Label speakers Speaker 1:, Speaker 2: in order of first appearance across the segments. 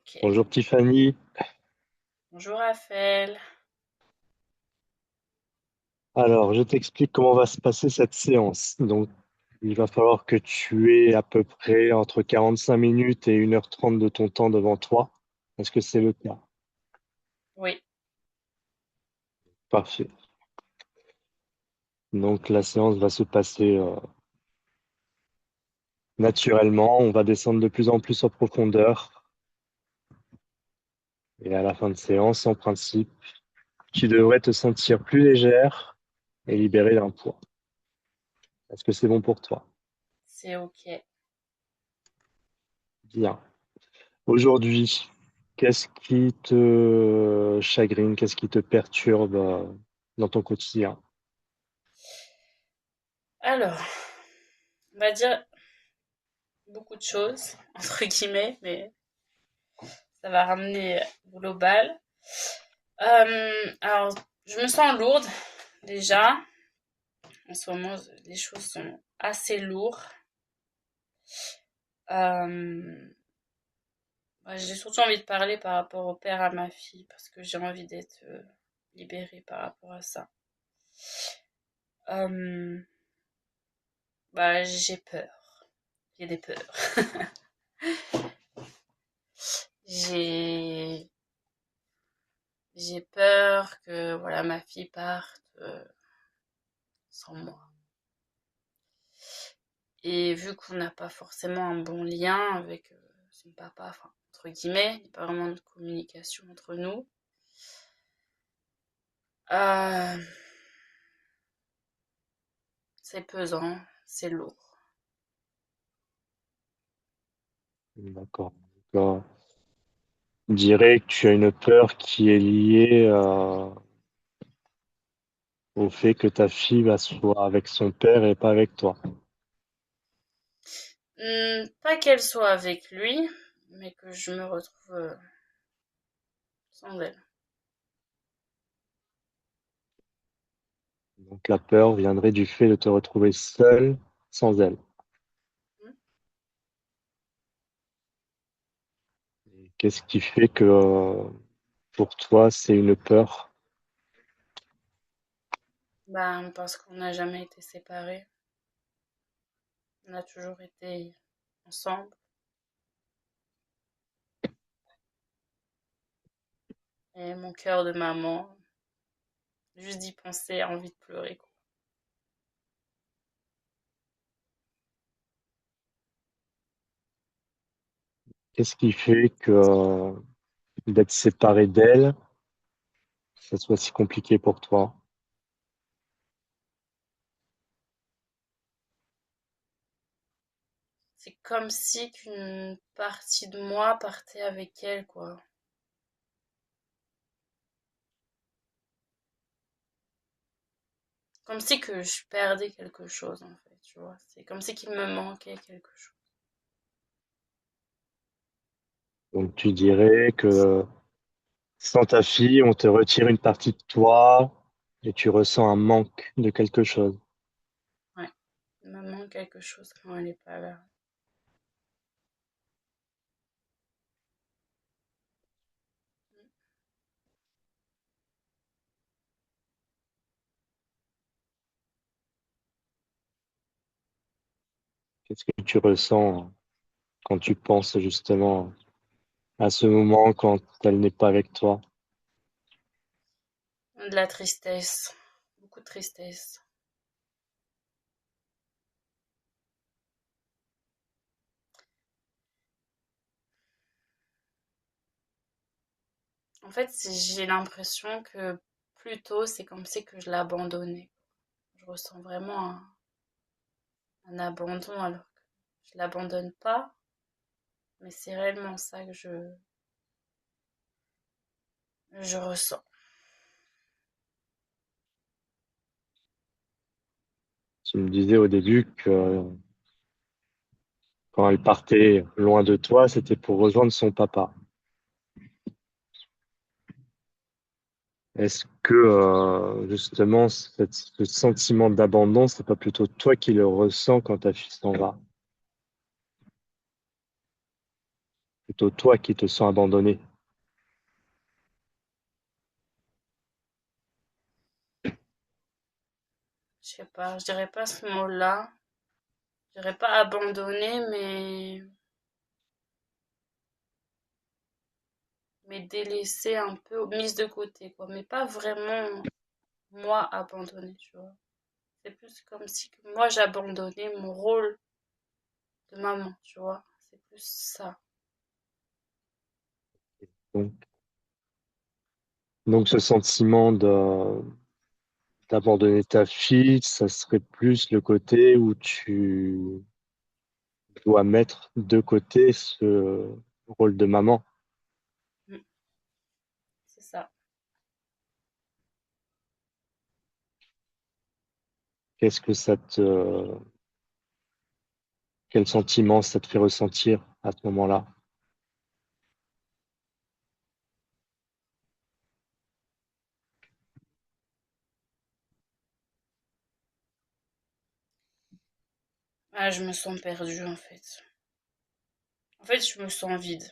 Speaker 1: Ok.
Speaker 2: Bonjour Tiffany.
Speaker 1: Bonjour Raphaël.
Speaker 2: Alors, je t'explique comment va se passer cette séance. Donc, il va falloir que tu aies à peu près entre 45 minutes et 1h30 de ton temps devant toi. Est-ce que c'est le cas?
Speaker 1: Oui.
Speaker 2: Parfait. Donc, la séance va se passer naturellement. On va descendre de plus en plus en profondeur. Et à la fin de séance, en principe, tu devrais te sentir plus légère et libérée d'un poids. Est-ce que c'est bon pour toi?
Speaker 1: C'est ok.
Speaker 2: Bien. Aujourd'hui, qu'est-ce qui te chagrine, qu'est-ce qui te perturbe dans ton quotidien?
Speaker 1: Alors, on va dire beaucoup de choses, entre guillemets, mais ça va ramener global. Alors, je me sens lourde déjà. En ce moment, les choses sont assez lourdes. Euh, j'ai surtout envie de parler par rapport au père à ma fille, parce que j'ai envie d'être libérée par rapport à ça. Euh, j'ai peur. J'ai des peurs. J'ai j'ai peur que voilà ma fille parte sans moi. Et vu qu'on n'a pas forcément un bon lien avec son papa, enfin entre guillemets, il n'y a pas vraiment de communication entre nous. Euh, c'est pesant, c'est lourd.
Speaker 2: D'accord. D'accord. Je dirais que tu as une peur qui est liée au fait que ta fille va soit avec son père et pas avec toi.
Speaker 1: Pas qu'elle soit avec lui, mais que je me retrouve sans elle.
Speaker 2: Donc la peur viendrait du fait de te retrouver seule sans elle.
Speaker 1: Hmm.
Speaker 2: Et qu'est-ce qui fait que pour toi c'est une peur?
Speaker 1: Parce qu'on n'a jamais été séparés, on a toujours été ensemble. Et mon cœur de maman, juste d'y penser, a envie de pleurer, quoi.
Speaker 2: Qu'est-ce qui fait que d'être séparé d'elle, ça soit si compliqué pour toi?
Speaker 1: C'est comme si qu'une partie de moi partait avec elle, quoi. Comme si que je perdais quelque chose, en fait, tu vois. C'est comme si qu'il me manquait quelque chose.
Speaker 2: Donc tu dirais que sans ta fille, on te retire une partie de toi et tu ressens un manque de quelque chose.
Speaker 1: Ouais, il me manque quelque chose quand elle est pas là.
Speaker 2: Qu'est-ce que tu ressens quand tu penses justement à ce moment quand elle n'est pas avec toi?
Speaker 1: De la tristesse, beaucoup de tristesse. En fait, j'ai l'impression que plutôt c'est comme si que je l'abandonnais. Je ressens vraiment un abandon alors que je l'abandonne pas, mais c'est réellement ça que je ressens.
Speaker 2: Tu me disais au début que quand elle partait loin de toi, c'était pour rejoindre son papa. Est-ce que justement ce sentiment d'abandon, c'est pas plutôt toi qui le ressens quand ta fille s'en va? plutôt toi qui te sens abandonné.
Speaker 1: Je sais pas, je dirais pas ce mot-là. Je dirais pas abandonné, mais délaissé un peu, mise de côté, quoi. Mais pas vraiment moi abandonné, tu vois. C'est plus comme si que moi j'abandonnais mon rôle de maman, tu vois. C'est plus ça.
Speaker 2: Donc, donc ce sentiment d'abandonner ta fille, ça serait plus le côté où tu dois mettre de côté ce rôle de maman.
Speaker 1: Mm, c'est ça.
Speaker 2: Qu'est-ce que ça te, quel sentiment ça te fait ressentir à ce moment-là?
Speaker 1: Ah, je me sens perdue en fait. En fait, je me sens vide.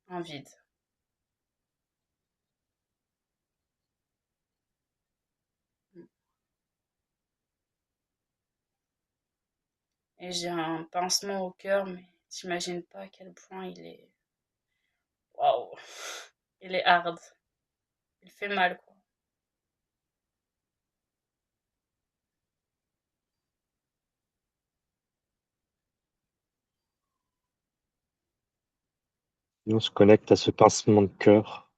Speaker 1: En vide. Mm. Et j'ai un pincement au cœur, mais t'imagines pas à quel point il est. Waouh! Il est hard. Il fait mal, quoi.
Speaker 2: Et on se connecte à ce pincement de cœur.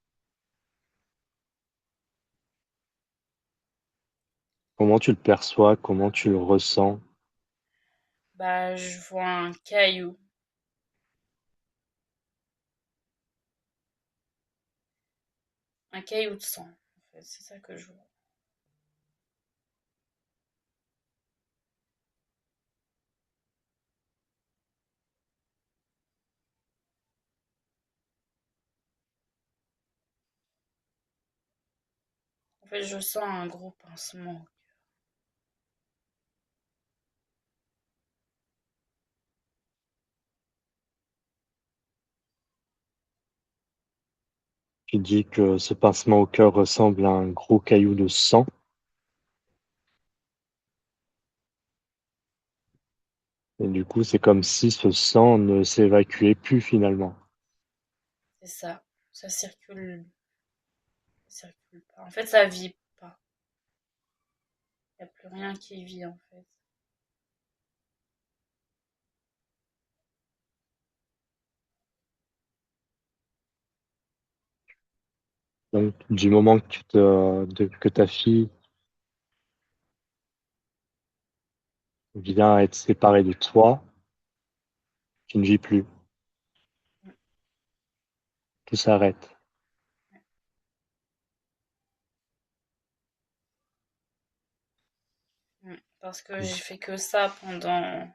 Speaker 2: Comment tu le perçois? Comment tu le ressens?
Speaker 1: Bah, je vois un caillou. Un caillou de sang. En fait, c'est ça que je vois. En fait, je sens un gros pincement.
Speaker 2: Tu dis que ce pincement au cœur ressemble à un gros caillou de sang. Et du coup, c'est comme si ce sang ne s'évacuait plus finalement.
Speaker 1: C'est ça. Ça circule. Ça circule pas. En fait, ça vit pas. Il n'y a plus rien qui vit, en fait.
Speaker 2: Donc, du moment que, que ta fille vient à être séparée de toi, tu ne vis plus.
Speaker 1: Mm,
Speaker 2: Tout s'arrête.
Speaker 1: mm. Parce que j'ai fait que ça pendant,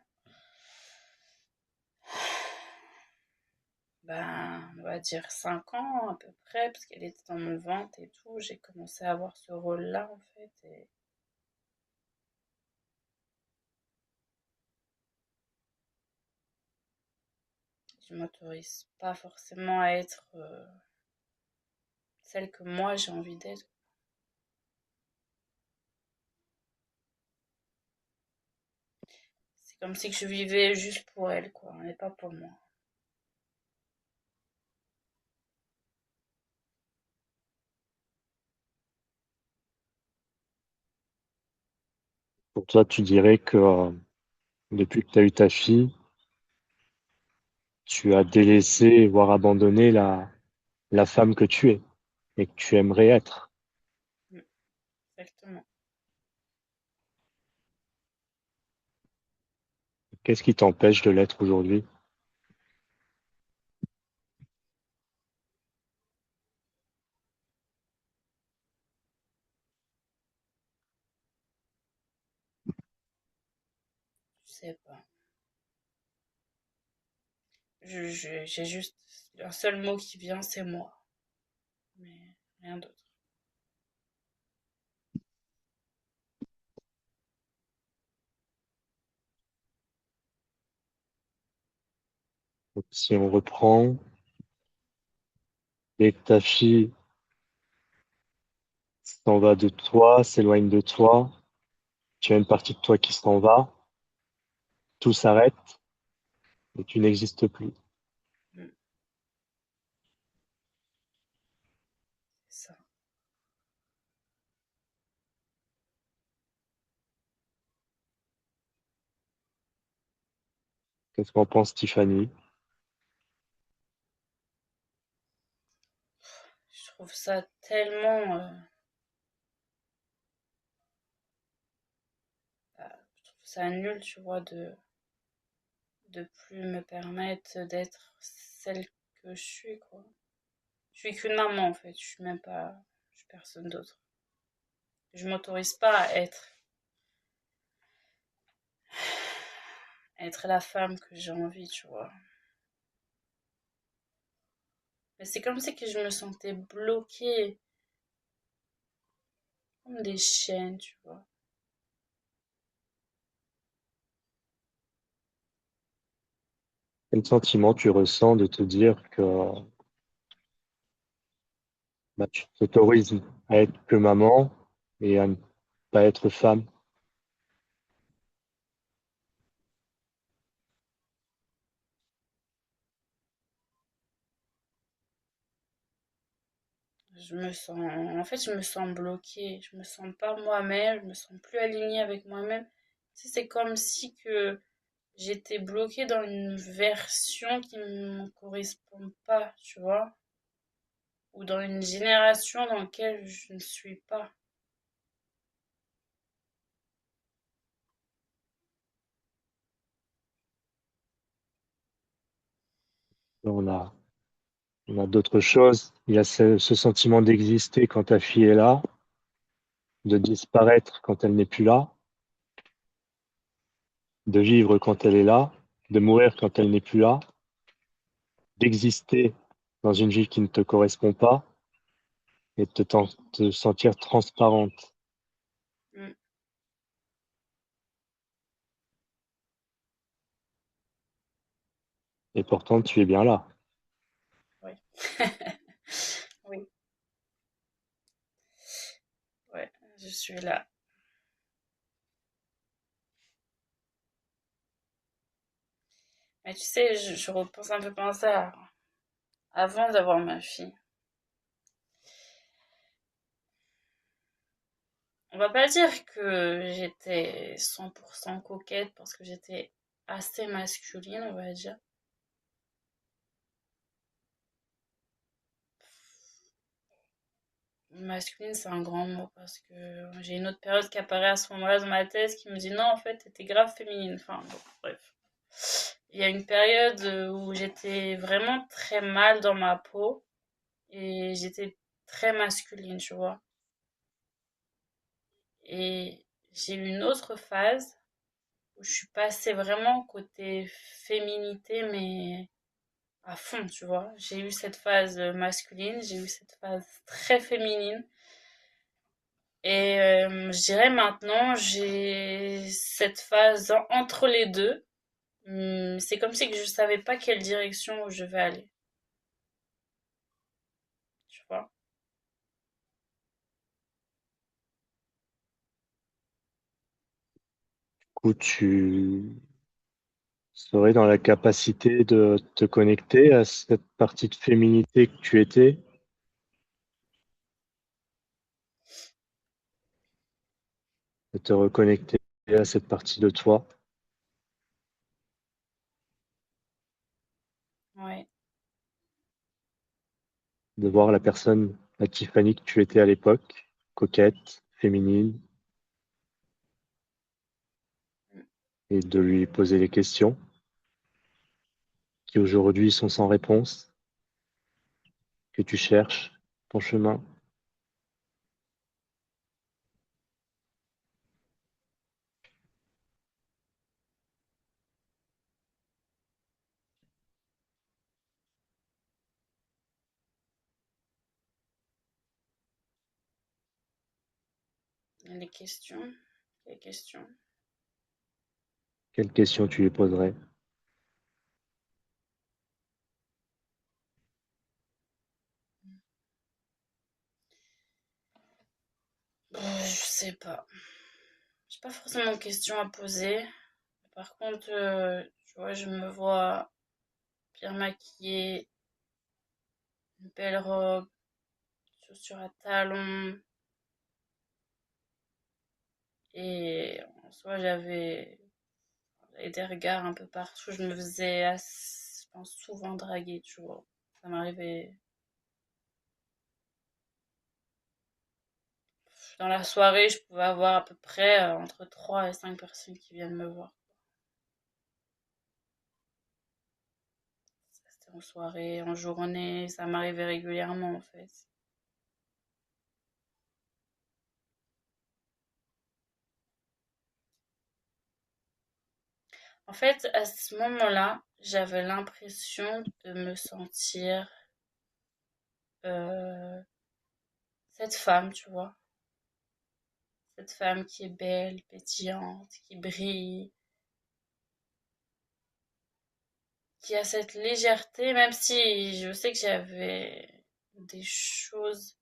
Speaker 1: ben, on va dire 5 ans à peu près, parce qu'elle était dans mon ventre et tout. J'ai commencé à avoir ce rôle-là, en fait, et je m'autorise pas forcément à être celle que moi j'ai envie d'être. C'est comme si que je vivais juste pour elle, quoi, et pas pour moi.
Speaker 2: Pour toi, tu dirais que depuis que tu as eu ta fille, tu as délaissé, voire abandonné la femme que tu es et que tu aimerais être.
Speaker 1: Mm, exactement.
Speaker 2: Qu'est-ce qui t'empêche de l'être aujourd'hui?
Speaker 1: Je sais pas. J'ai juste un seul mot qui vient, c'est moi. Mais rien d'autre.
Speaker 2: Si on reprend, dès que ta fille s'en va de toi, s'éloigne de toi, tu as une partie de toi qui s'en va, tout s'arrête et tu n'existes plus.
Speaker 1: Mm, c'est ça.
Speaker 2: Qu'est-ce qu'en pense Tiffany?
Speaker 1: Je trouve ça tellement, je trouve ça nul, tu vois, de plus me permettre d'être celle que je suis, quoi. Je suis qu'une maman, en fait. Je suis même pas, je suis personne d'autre. Je m'autorise pas à être la femme que j'ai envie, tu vois. Mais c'est comme si que je me sentais bloquée, comme des chaînes, tu vois.
Speaker 2: Quel sentiment tu ressens de te dire que bah, tu t'autorises à être que maman et à ne pas être femme? Je me sens bloquée. Je me sens pas moi-même. Je me sens plus alignée avec moi-même. Tu sais, c'est comme si que j'étais bloquée dans une version qui me correspond pas, tu vois, ou dans une génération dans laquelle je ne suis pas. On a, on a d'autres choses. Il y a ce sentiment d'exister quand ta fille est là, de disparaître quand elle n'est plus là, de vivre quand elle est là, de mourir quand elle n'est plus là, d'exister dans une vie qui ne te correspond pas et de te sentir transparente.
Speaker 1: Mm,
Speaker 2: Et pourtant, tu es bien là.
Speaker 1: oui. Oui, ouais, je suis là. Mais tu sais, je repense un peu comme ça avant d'avoir ma fille. On va pas dire que j'étais 100% coquette parce que j'étais assez masculine, on va dire. Masculine, c'est un grand mot parce que j'ai une autre période qui apparaît à ce moment-là dans ma thèse qui me dit non, en fait, t'étais grave féminine. Enfin, bon, bref. Il y a une période où j'étais vraiment très mal dans ma peau et j'étais très masculine, tu vois. Et j'ai eu une autre phase où je suis passée vraiment côté féminité, mais à fond, tu vois. J'ai eu cette phase masculine, j'ai eu cette phase très féminine. Et je dirais maintenant, j'ai cette phase entre les deux. C'est comme si que je savais pas quelle direction je vais aller, tu vois.
Speaker 2: Du coup, tu serais dans la capacité de te connecter à cette partie de féminité que tu étais, de te reconnecter à cette partie de toi,
Speaker 1: Ouais.
Speaker 2: de voir la personne, la Tiffany que tu étais à l'époque, coquette, féminine,
Speaker 1: Mm.
Speaker 2: et de lui poser les questions qui aujourd'hui sont sans réponse, que tu cherches ton chemin.
Speaker 1: Les questions. Les questions.
Speaker 2: Quelles questions tu lui poserais?
Speaker 1: sais pas. J'ai pas forcément de questions à poser. Par contre, tu vois, je me vois bien maquillée, une belle robe, chaussures à talons. Et en soi, j'avais des regards un peu partout. Je me faisais, je pense, souvent draguer, tu vois. Ça m'arrivait dans la soirée, je pouvais avoir à peu près entre 3 et 5 personnes qui viennent me voir. C'était en soirée, en journée, ça m'arrivait régulièrement en fait. En fait, à ce moment-là, j'avais l'impression de me sentir euh, cette femme, tu vois. Cette femme qui est belle, pétillante, qui brille, qui a cette légèreté, même si je sais que j'avais des choses,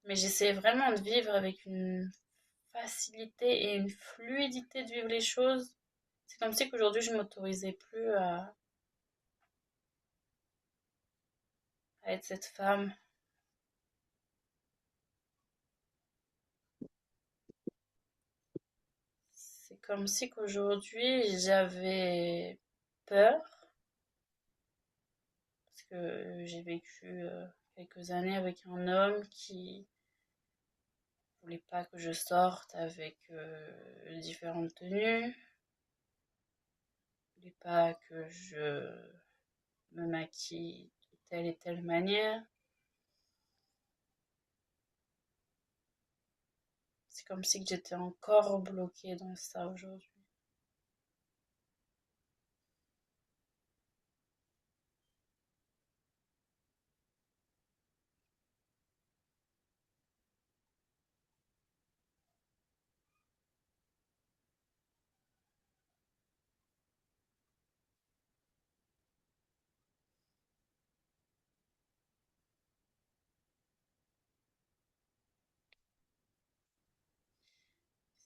Speaker 1: mais j'essayais vraiment de vivre avec une facilité et une fluidité de vivre les choses. C'est comme si qu'aujourd'hui je m'autorisais plus à être cette femme. C'est comme si qu'aujourd'hui j'avais peur, parce que j'ai vécu quelques années avec un homme qui voulait pas que je sorte avec différentes tenues, voulait pas que je me maquille de telle et telle manière. C'est comme si que j'étais encore bloquée dans ça aujourd'hui.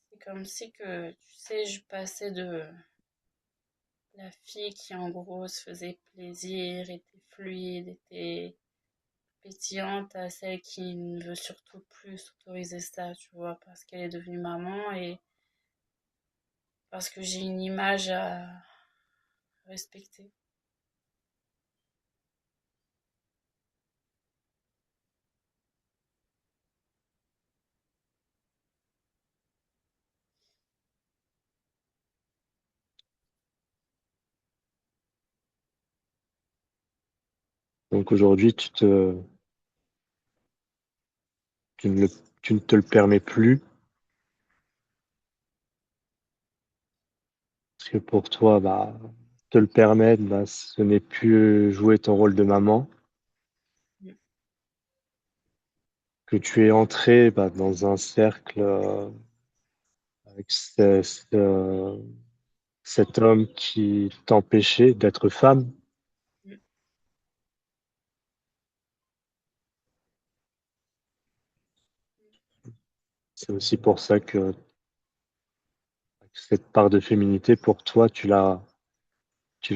Speaker 1: C'est comme si que, tu sais, je passais de la fille qui en gros se faisait plaisir, était fluide, était pétillante, à celle qui ne veut surtout plus s'autoriser ça, tu vois, parce qu'elle est devenue maman et parce que j'ai une image à respecter.
Speaker 2: Donc aujourd'hui, tu ne le- tu ne te le permets plus, parce que pour toi, bah, te le permettre, bah, ce n'est plus jouer ton rôle de maman, que tu es entré bah, dans un cercle avec cet homme qui t'empêchait d'être femme. C'est aussi pour ça que cette part de féminité, pour toi, tu la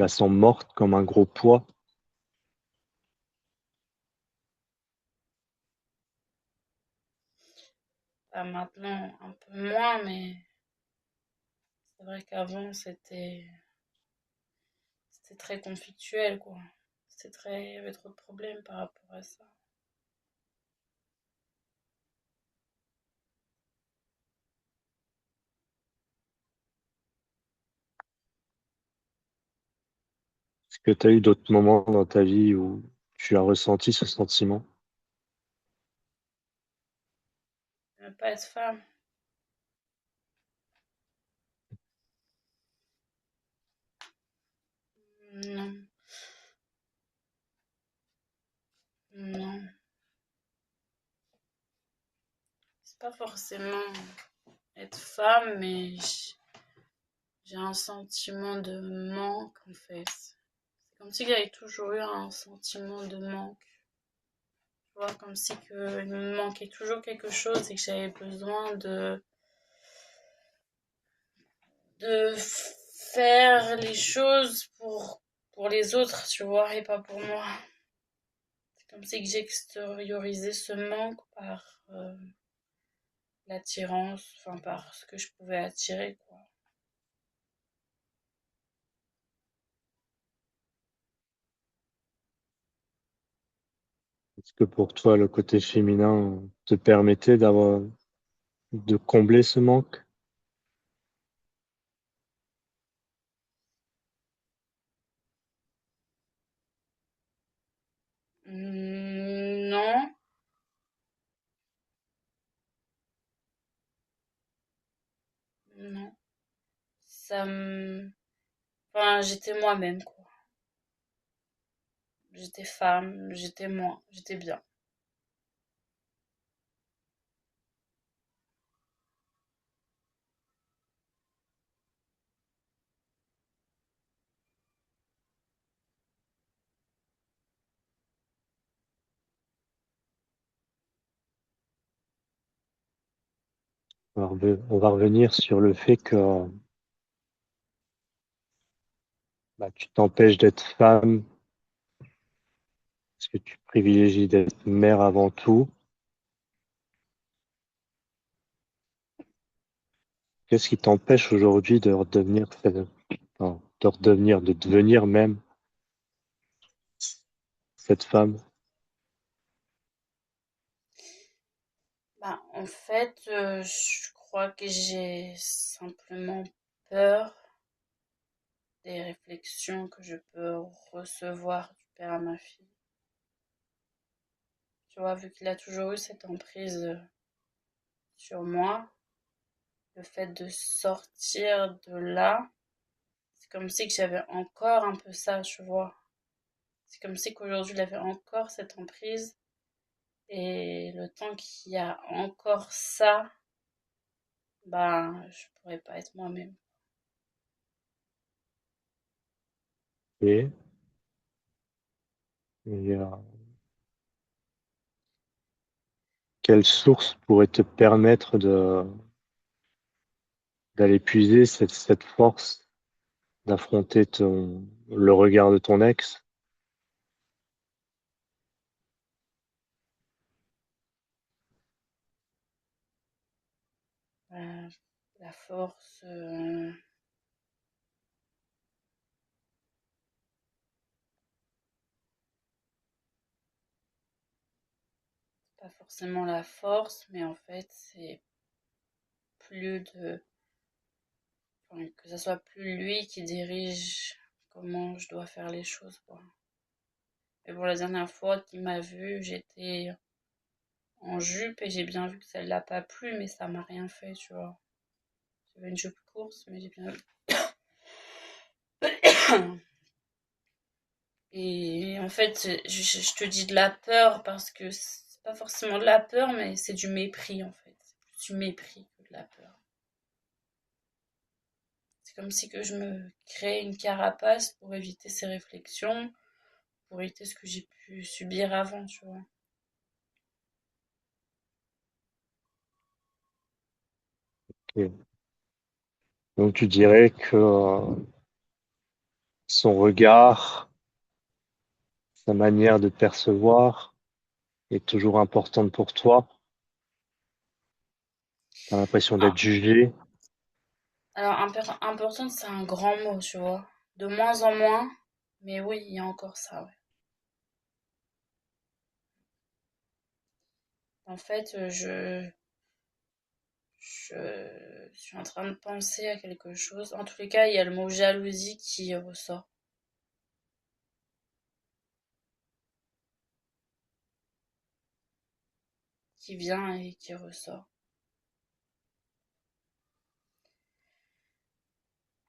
Speaker 2: sens morte comme un gros poids.
Speaker 1: Pas maintenant, un peu moins, mais c'est vrai qu'avant c'était très conflictuel, quoi. Il y avait trop de problèmes par rapport à ça.
Speaker 2: Est-ce que tu as eu d'autres moments dans ta vie où tu as ressenti ce sentiment?
Speaker 1: Ne pas être femme, non, non. C'est pas forcément être femme, mais j'ai un sentiment de manque en fait. C'est comme s'il y avait toujours eu un sentiment de manque. vois, comme si que il me manquait toujours quelque chose et que j'avais besoin de faire les choses pour les autres, tu vois, et pas pour moi. C'est comme si que j'extériorisais ce manque par l'attirance, enfin par ce que je pouvais attirer, quoi.
Speaker 2: Est-ce que pour toi, le côté féminin te permettait de combler ce manque?
Speaker 1: Non, non. Ça me... Enfin, j'étais moi-même, quoi. J'étais femme, j'étais moi, j'étais bien.
Speaker 2: On va revenir sur le fait que bah, tu t'empêches d'être femme parce que tu privilégies d'être mère avant tout. Qu'est-ce qui t'empêche aujourd'hui de redevenir, enfin, de devenir même cette femme?
Speaker 1: Bah, en fait, je crois que j'ai simplement peur des réflexions que je peux recevoir du père à ma fille. Tu vois, vu qu'il a toujours eu cette emprise sur moi, le fait de sortir de là, c'est comme si que j'avais encore un peu ça, tu vois. C'est comme si qu'aujourd'hui, il avait encore cette emprise. Et le temps qu'il y a encore ça, bah, je pourrais pas être moi-même.
Speaker 2: Et, et, quelle source pourrait te permettre d'aller puiser cette force d'affronter le regard de ton ex?
Speaker 1: Euh, la force, pas forcément la force, mais en fait, c'est plus de, enfin, que ça soit plus lui qui dirige comment je dois faire les choses, quoi. Et pour la dernière fois qu'il m'a vue, j'étais en jupe et j'ai bien vu que ça l'a pas plu, mais ça m'a rien fait, tu vois. J'avais une jupe courte, mais j'ai bien vu. Et en fait, je te dis de la peur parce que c'est pas forcément de la peur, mais c'est du mépris en fait. C'est plus du mépris que de la peur. C'est comme si que je me créais une carapace pour éviter ces réflexions, pour éviter ce que j'ai pu subir avant, tu vois.
Speaker 2: Et donc tu dirais que son regard, sa manière de percevoir est toujours importante pour toi. Tu as l'impression d'être
Speaker 1: Ah,
Speaker 2: jugé.
Speaker 1: alors, importante, c'est un grand mot, tu vois. De moins en moins, mais oui, il y a encore ça, ouais. En fait, je suis en train de penser à quelque chose. En tous les cas, il y a le mot jalousie qui ressort, qui vient et qui ressort.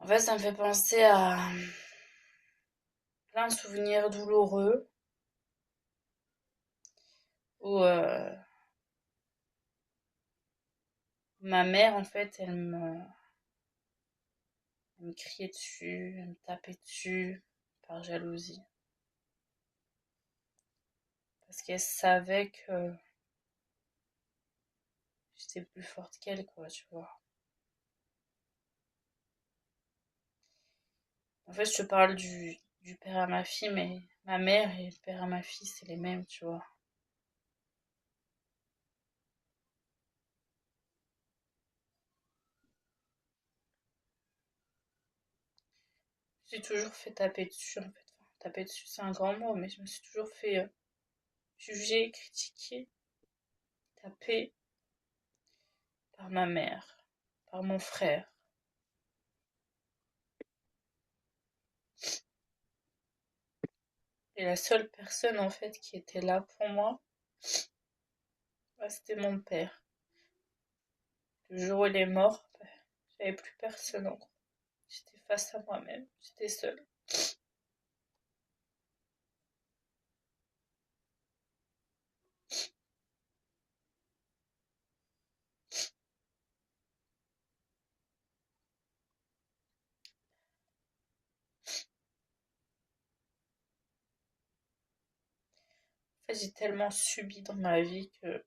Speaker 1: En fait, ça me fait penser à plein de souvenirs douloureux où ma mère, en fait, elle me criait dessus, elle me tapait dessus par jalousie. parce qu'elle savait que j'étais plus forte qu'elle, quoi, tu vois. En fait, je te parle du père à ma fille, mais ma mère et le père à ma fille, c'est les mêmes, tu vois. J'ai toujours fait taper dessus, en fait. Enfin, taper dessus, c'est un grand mot, mais je me suis toujours fait juger, critiquer, taper par ma mère, par mon frère. Et la seule personne, en fait, qui était là pour moi, bah, c'était mon père. Le jour où il est mort, bah, j'avais plus personne, en gros. J'étais face à moi-même, j'étais seule. En fait, j'ai tellement subi dans ma vie que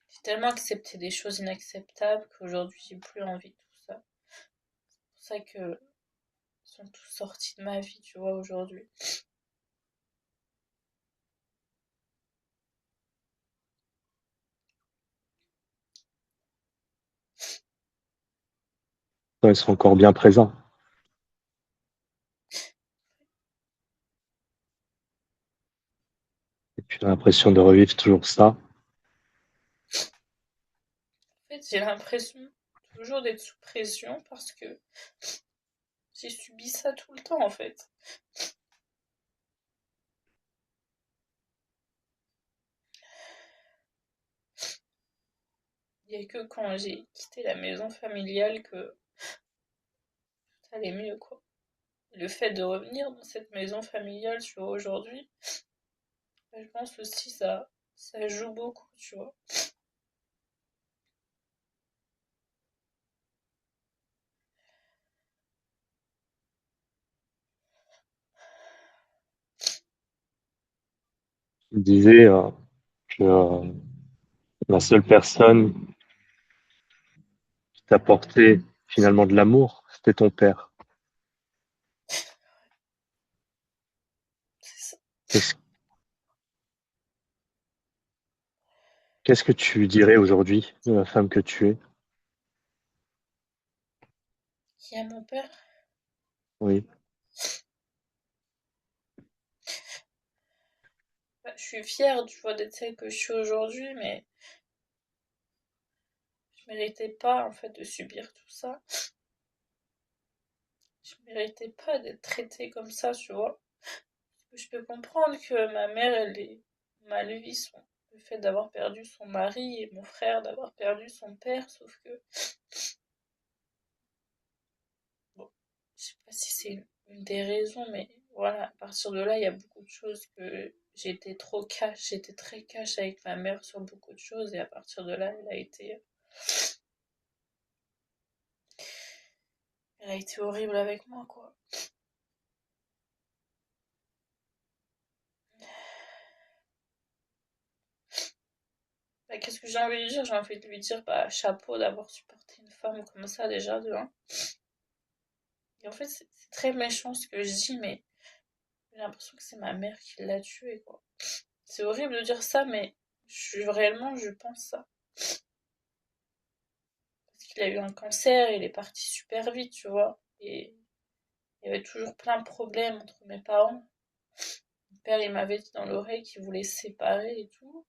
Speaker 1: j'ai tellement accepté des choses inacceptables qu'aujourd'hui, j'ai plus envie de tout ça. C'est pour ça que ils sont tous sortis de ma vie, tu vois, aujourd'hui.
Speaker 2: Ils sont encore bien présents. Et tu as l'impression de revivre toujours ça.
Speaker 1: En fait, j'ai l'impression toujours d'être sous pression parce que j'ai subi ça tout le temps, en fait. Il n'y a que quand j'ai quitté la maison familiale que ça allait mieux, quoi. Le fait de revenir dans cette maison familiale, tu vois, aujourd'hui, bah, je pense aussi ça joue beaucoup, tu vois.
Speaker 2: Tu disais que la seule personne qui t'apportait finalement de l'amour, c'était ton père.
Speaker 1: C'est ça.
Speaker 2: Qu'est-ce, qu'est-ce que tu dirais aujourd'hui de la femme que tu es?
Speaker 1: Qui est mon père?
Speaker 2: Oui,
Speaker 1: Bah, je suis fière, tu vois, d'être celle que je suis aujourd'hui, mais je méritais pas, en fait, de subir tout ça. Je méritais pas d'être traitée comme ça, tu vois. Je peux comprendre que ma mère, elle ait mal vécu le fait d'avoir perdu son mari et mon frère d'avoir perdu son père, sauf que, bon, je sais pas si c'est une des raisons, mais voilà, à partir de là, il y a beaucoup de choses que j'étais trop cash, j'étais très cash avec ma mère sur beaucoup de choses, et à partir de là, elle a été horrible avec moi, quoi. Bah, qu'est-ce que j'ai envie de lui dire? J'ai envie de lui dire, bah, chapeau d'avoir supporté une femme comme ça, déjà, de un. Et en fait, c'est très méchant ce que je dis, mais j'ai l'impression que c'est ma mère qui l'a tué, quoi. C'est horrible de dire ça, mais réellement, je pense ça. Parce qu'il a eu un cancer, et il est parti super vite, tu vois. Et il y avait toujours plein de problèmes entre mes parents. Mon père, il m'avait dit dans l'oreille qu'il voulait se séparer et tout.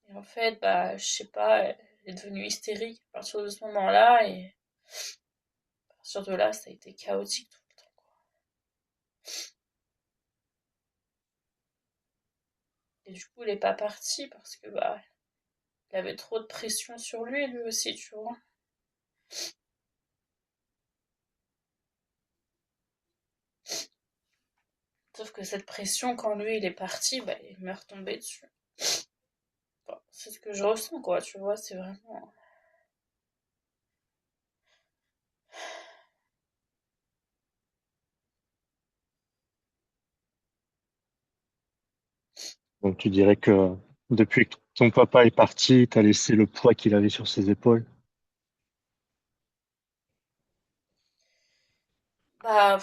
Speaker 1: Et en fait, bah, je sais pas, elle est devenue hystérique à partir de ce moment-là. Et à partir de là, ça a été chaotique tout le temps, quoi. Et du coup, il est pas parti parce que, bah, il avait trop de pression sur lui, lui aussi, tu vois. Sauf que cette pression, quand lui, il est parti, bah, il m'est retombé dessus. Enfin, c'est ce que je ressens, quoi, tu vois, c'est vraiment...
Speaker 2: Tu dirais que depuis que ton papa est parti, t'as laissé le poids qu'il avait sur ses épaules.
Speaker 1: Bah,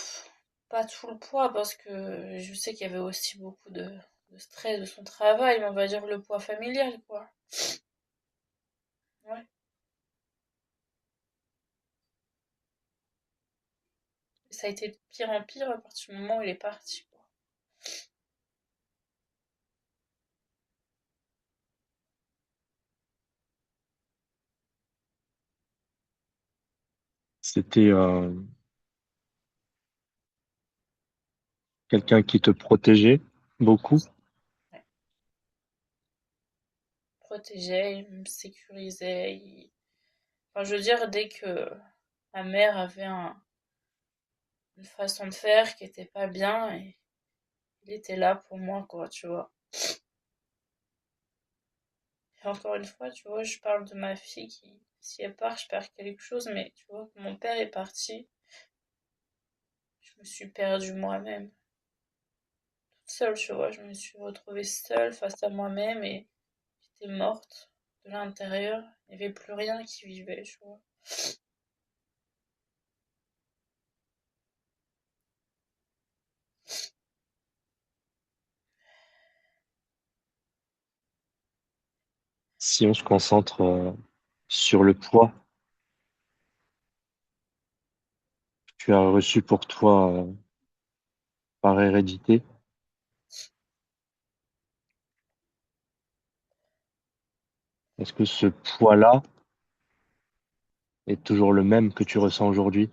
Speaker 1: pas tout le poids parce que je sais qu'il y avait aussi beaucoup de stress de son travail, mais on va dire le poids familial, quoi. Ouais. Et ça a été de pire en pire à partir du moment où il est parti, quoi.
Speaker 2: C'était quelqu'un qui te protégeait beaucoup.
Speaker 1: Ouais. Il protégeait, il me sécurisait. Enfin, je veux dire, dès que ma mère avait une façon de faire qui était pas bien, et il était là pour moi, quoi, tu vois. Et encore une fois, tu vois, je parle de ma fille qui, si elle part, je perds quelque chose, mais tu vois, quand mon père est parti, je me suis perdue moi-même. Toute seule, tu vois, je me suis retrouvée seule face à moi-même et j'étais morte de l'intérieur. Il n'y avait plus rien qui vivait, tu vois.
Speaker 2: Si on se concentre sur le poids que tu as reçu pour toi par hérédité, est-ce que ce poids-là est toujours le même que tu ressens aujourd'hui?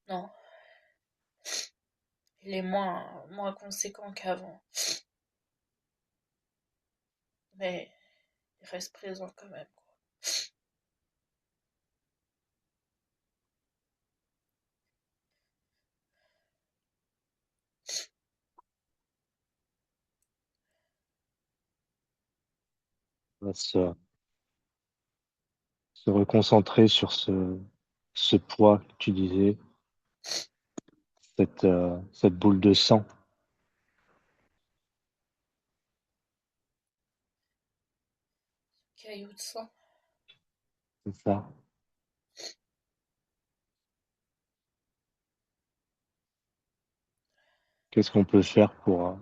Speaker 1: Non, il est moins conséquent qu'avant. Mais il reste présent quand même, quoi.
Speaker 2: On va se reconcentrer sur ce poids que tu disais, cette boule de sang,
Speaker 1: Caillou de sang.
Speaker 2: c'est ça. Qu'est-ce qu'on peut faire pour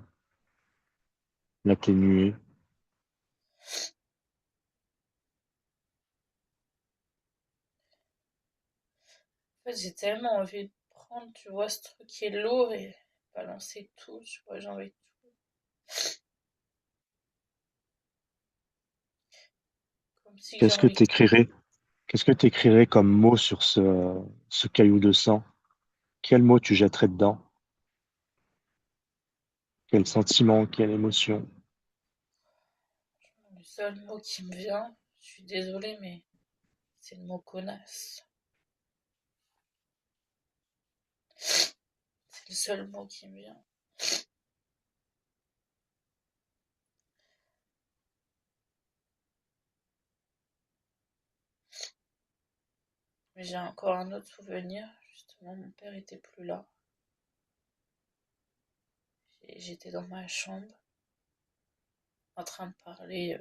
Speaker 2: l'atténuer?
Speaker 1: En fait, j'ai tellement envie de prendre, tu vois, ce truc qui est lourd et balancer tout, tu vois, j'ai envie de tout. Comme si j'ai
Speaker 2: Qu'est-ce que
Speaker 1: envie.
Speaker 2: t'écrirais? Qu'est-ce que t'écrirais comme mot sur ce caillou de sang? Quel mot tu jetterais dedans? Quel sentiment, quelle émotion?
Speaker 1: Le seul mot qui me vient, je suis désolée, mais c'est le mot connasse. C'est le seul mot qui me vient. Mais j'ai encore un autre souvenir. Justement, mon père était plus là. J'étais dans ma chambre, en train de parler,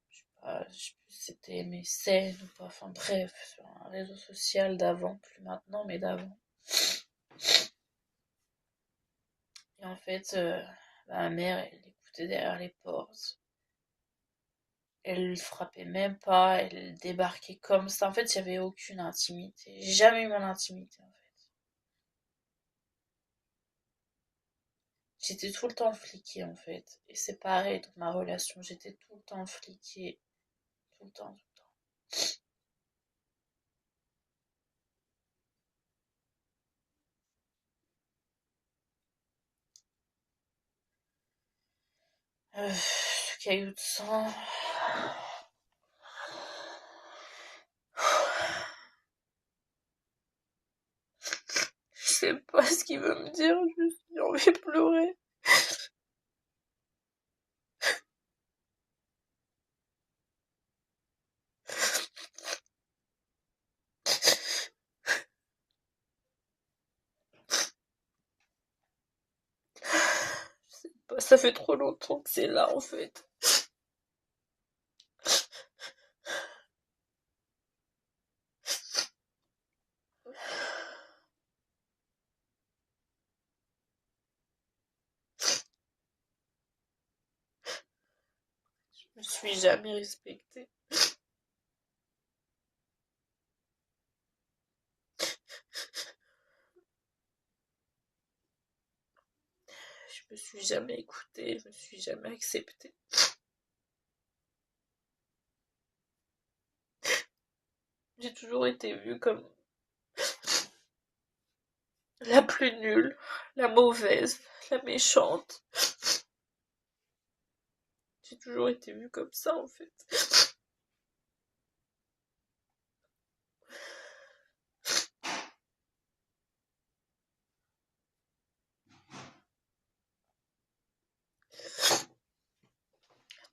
Speaker 1: je sais pas, je sais plus si c'était mes scènes ou pas. Enfin bref, sur un réseau social d'avant, plus maintenant, mais d'avant. Et en fait, ma mère, elle écoutait derrière les portes. Elle frappait même pas, elle débarquait comme ça. En fait, il n'y avait aucune intimité. J'ai jamais eu mon intimité, en fait. J'étais tout le temps fliquée, en fait. Et c'est pareil dans ma relation. J'étais tout le temps fliquée. Tout le temps, tout le temps. Ce caillou de sang. Je sais pas ce qu'il veut me dire. J'ai envie de pleurer. Ça fait trop longtemps que c'est là, en fait. Je me suis jamais respectée. Je me suis jamais écoutée, je me suis jamais acceptée. J'ai toujours été vue comme la plus nulle, la mauvaise, la méchante. J'ai toujours été vue comme ça, en fait.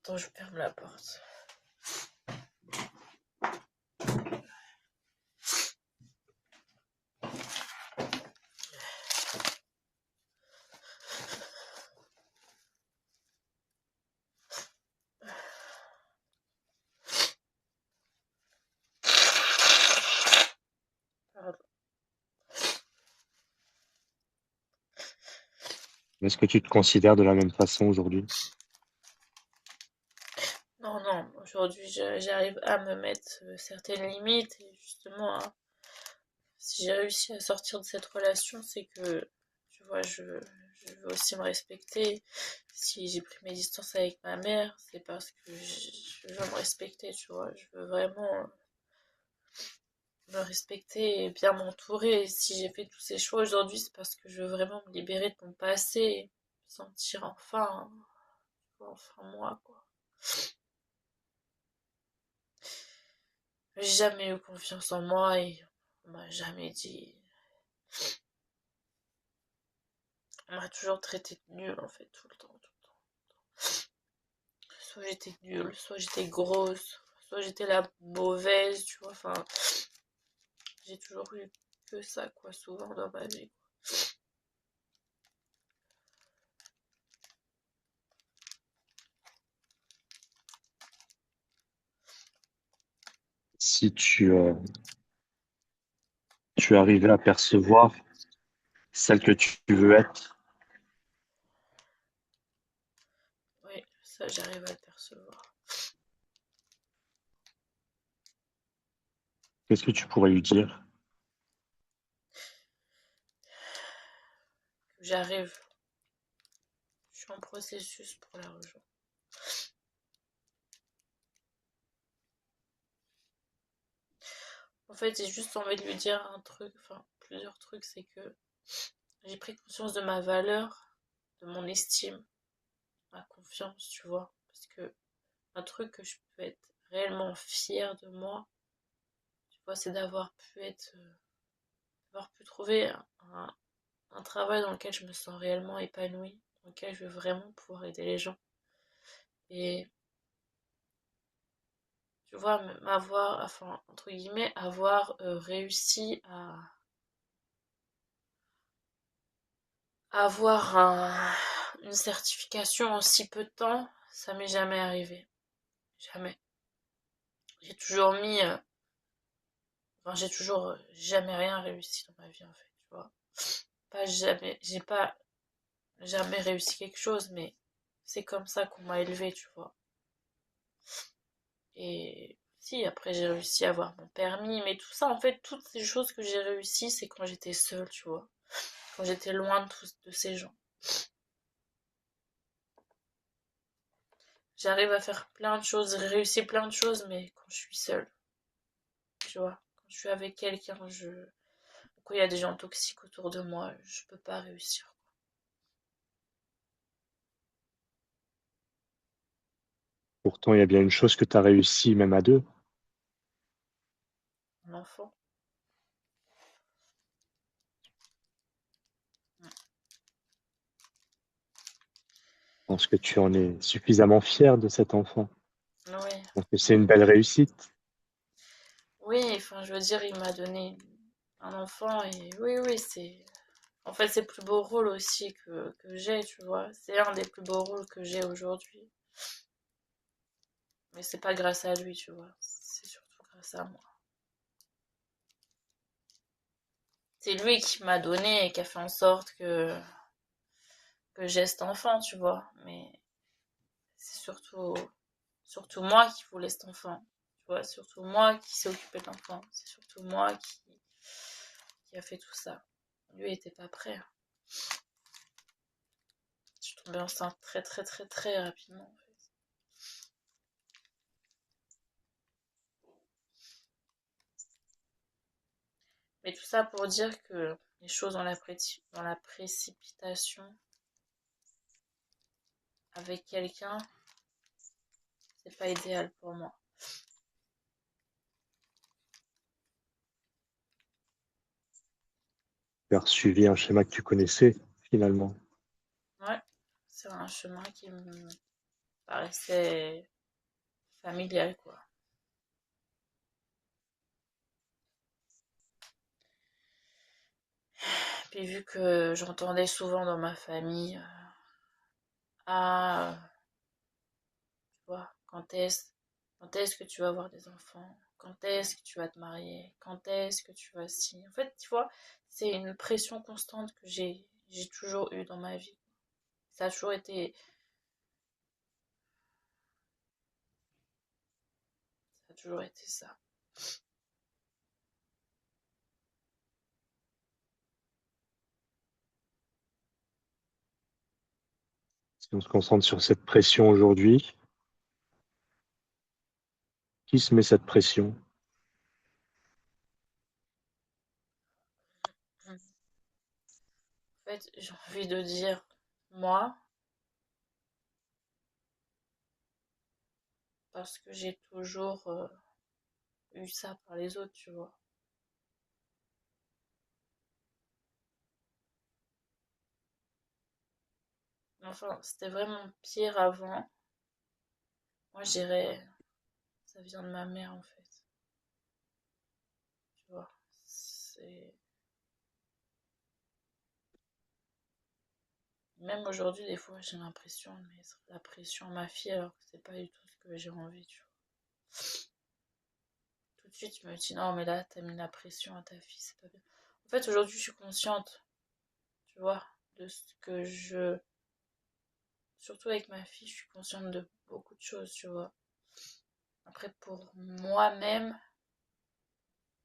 Speaker 1: Attends, je ferme la porte. Pardon.
Speaker 2: Est-ce que tu te considères de la même façon aujourd'hui?
Speaker 1: Non, non, aujourd'hui j'arrive à me mettre certaines limites et justement, si j'ai réussi à sortir de cette relation, c'est que, tu vois, je veux aussi me respecter. Si j'ai pris mes distances avec ma mère, c'est parce que je veux me respecter, tu vois. Je veux vraiment me respecter et bien m'entourer. Et si j'ai fait tous ces choix aujourd'hui, c'est parce que je veux vraiment me libérer de mon passé et me sentir enfin moi, quoi. J'ai jamais eu confiance en moi et on m'a jamais dit. On m'a toujours traité de nulle en fait, tout le temps, tout le temps. Soit j'étais nulle, soit j'étais grosse, soit j'étais la mauvaise, tu vois. Enfin, j'ai toujours eu que ça, quoi, souvent dans ma vie.
Speaker 2: Si tu arrivais à percevoir celle que tu veux être,
Speaker 1: Oui, ça j'arrive à le percevoir.
Speaker 2: qu'est-ce que tu pourrais lui dire?
Speaker 1: J'arrive, je suis en processus pour la rejoindre. En fait, j'ai juste envie de lui dire un truc, enfin plusieurs trucs, c'est que j'ai pris conscience de ma valeur, de mon estime, ma confiance, tu vois. Parce que un truc que je peux être réellement fière de moi, tu vois, c'est d'avoir pu trouver un travail dans lequel je me sens réellement épanouie, dans lequel je veux vraiment pouvoir aider les gens. Et tu vois, m'avoir, enfin, entre guillemets, avoir réussi à avoir une certification en si peu de temps, ça m'est jamais arrivé. Jamais. J'ai toujours mis, enfin, j'ai toujours jamais rien réussi dans ma vie, en fait, tu vois. Pas jamais, j'ai pas jamais réussi quelque chose, mais c'est comme ça qu'on m'a élevé, tu vois. Et si, après j'ai réussi à avoir mon permis, mais tout ça, en fait, toutes ces choses que j'ai réussi, c'est quand j'étais seule, tu vois. Quand j'étais loin de ces gens. J'arrive à faire plein de choses, réussir plein de choses, mais quand je suis seule, tu vois. Quand je suis avec quelqu'un, quand il y a des gens toxiques autour de moi, je peux pas réussir.
Speaker 2: Pourtant, il y a bien une chose que tu as réussi même à deux.
Speaker 1: Un enfant.
Speaker 2: Je pense que tu en es suffisamment fier de cet enfant.
Speaker 1: Oui.
Speaker 2: Je pense que c'est une belle réussite.
Speaker 1: Oui, enfin, je veux dire, il m'a donné un enfant et oui, oui, c'est. En fait, c'est le plus beau rôle aussi que j'ai, tu vois. C'est un des plus beaux rôles que j'ai aujourd'hui. Mais c'est pas grâce à lui, tu vois. C'est surtout grâce à moi. C'est lui qui m'a donné et qui a fait en sorte que j'ai cet enfant, tu vois. Mais c'est surtout moi qui voulais cet enfant. Tu vois, surtout moi qui s'est occupé de l'enfant. C'est surtout moi qui a fait tout ça. Lui était pas prêt. Je suis tombée enceinte très très très très rapidement en fait. Mais tout ça pour dire que les choses dans la précipitation avec quelqu'un, c'est pas idéal pour moi.
Speaker 2: Tu as suivi un schéma que tu connaissais, finalement.
Speaker 1: Ouais, c'est un chemin qui me paraissait familial quoi. Puis vu que j'entendais souvent dans ma famille, ah, tu vois, quand est-ce que tu vas avoir des enfants? Quand est-ce que tu vas te marier? Quand est-ce que tu vas signer? En fait, tu vois, c'est une pression constante que j'ai toujours eue dans ma vie. Ça a toujours été, ça a toujours été ça.
Speaker 2: Si on se concentre sur cette pression aujourd'hui, qui se met cette pression?
Speaker 1: En fait, j'ai envie de dire moi, parce que j'ai toujours eu ça par les autres, tu vois. Enfin, c'était vraiment pire avant. Moi, je dirais, ça vient de ma mère en fait, tu vois. C'est Même aujourd'hui, des fois, j'ai l'impression de mettre la pression à ma fille alors que c'est pas du tout ce que j'ai envie, tu vois. Tout de suite, je me dis non, mais là, t'as mis la pression à ta fille, c'est pas bien. En fait, aujourd'hui, je suis consciente, tu vois, de ce que je. Surtout avec ma fille, je suis consciente de beaucoup de choses, tu vois. Après, pour moi-même,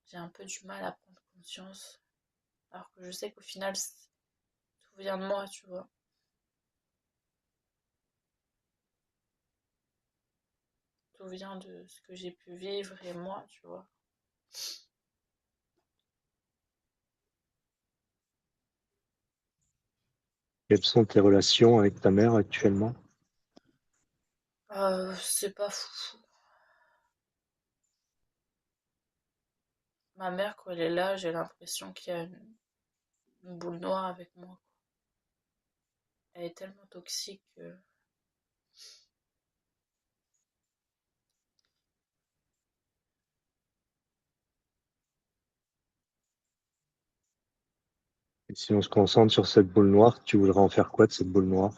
Speaker 1: j'ai un peu du mal à prendre conscience. Alors que je sais qu'au final, tout vient de moi, tu vois. Tout vient de ce que j'ai pu vivre et moi, tu vois.
Speaker 2: Quelles sont tes relations avec ta mère actuellement?
Speaker 1: C'est pas fou. Ma mère, quand elle est là, j'ai l'impression qu'il y a une boule noire avec moi. Elle est tellement toxique que.
Speaker 2: Et si on se concentre sur cette boule noire, tu voudrais en faire quoi de cette boule noire?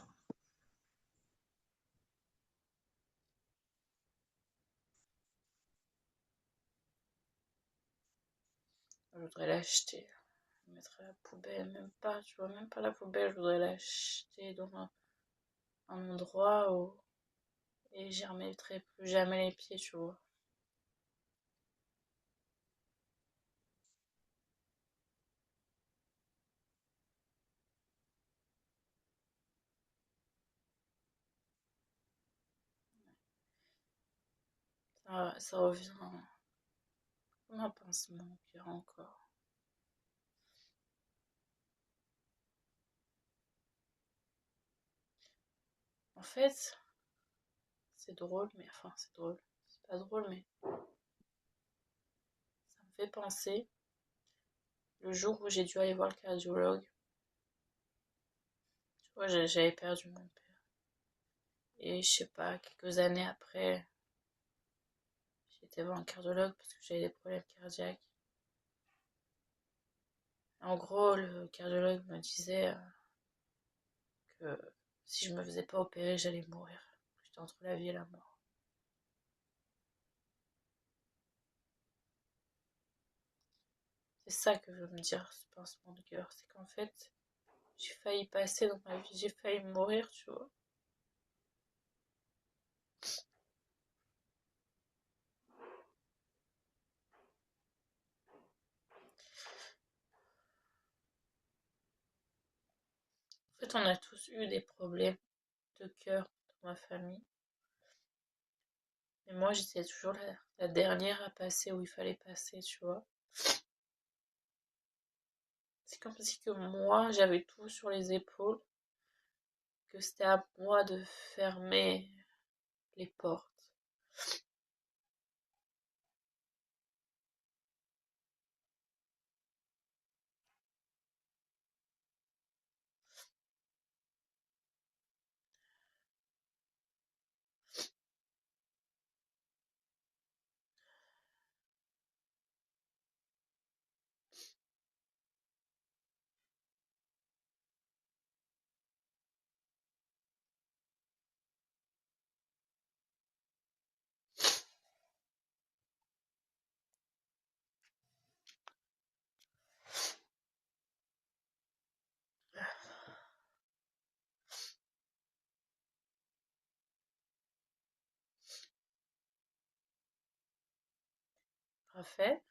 Speaker 1: Je voudrais l'acheter. Je mettrais à la poubelle, même pas, tu vois, même pas la poubelle, je voudrais l'acheter dans un endroit où. Et j'y remettrai plus jamais les pieds, tu vois. Ça revient comme un pincement au cœur encore. En fait, c'est drôle, mais enfin, c'est drôle. C'est pas drôle, mais ça me fait penser le jour où j'ai dû aller voir le cardiologue. Tu vois, j'avais perdu mon père. Et je sais pas, quelques années après, j'ai été voir un cardiologue parce que j'avais des problèmes cardiaques. En gros, le cardiologue me disait que si je me faisais pas opérer, j'allais mourir. J'étais entre la vie et la mort. C'est ça que veut me dire ce pincement de cœur. C'est qu'en fait, j'ai failli passer dans ma vie, j'ai failli mourir, tu vois. En fait, on a tous eu des problèmes de cœur dans ma famille. Mais moi, j'étais toujours la dernière à passer où il fallait passer, tu vois. C'est comme si que moi, j'avais tout sur les épaules, que c'était à moi de fermer les portes. Parfait.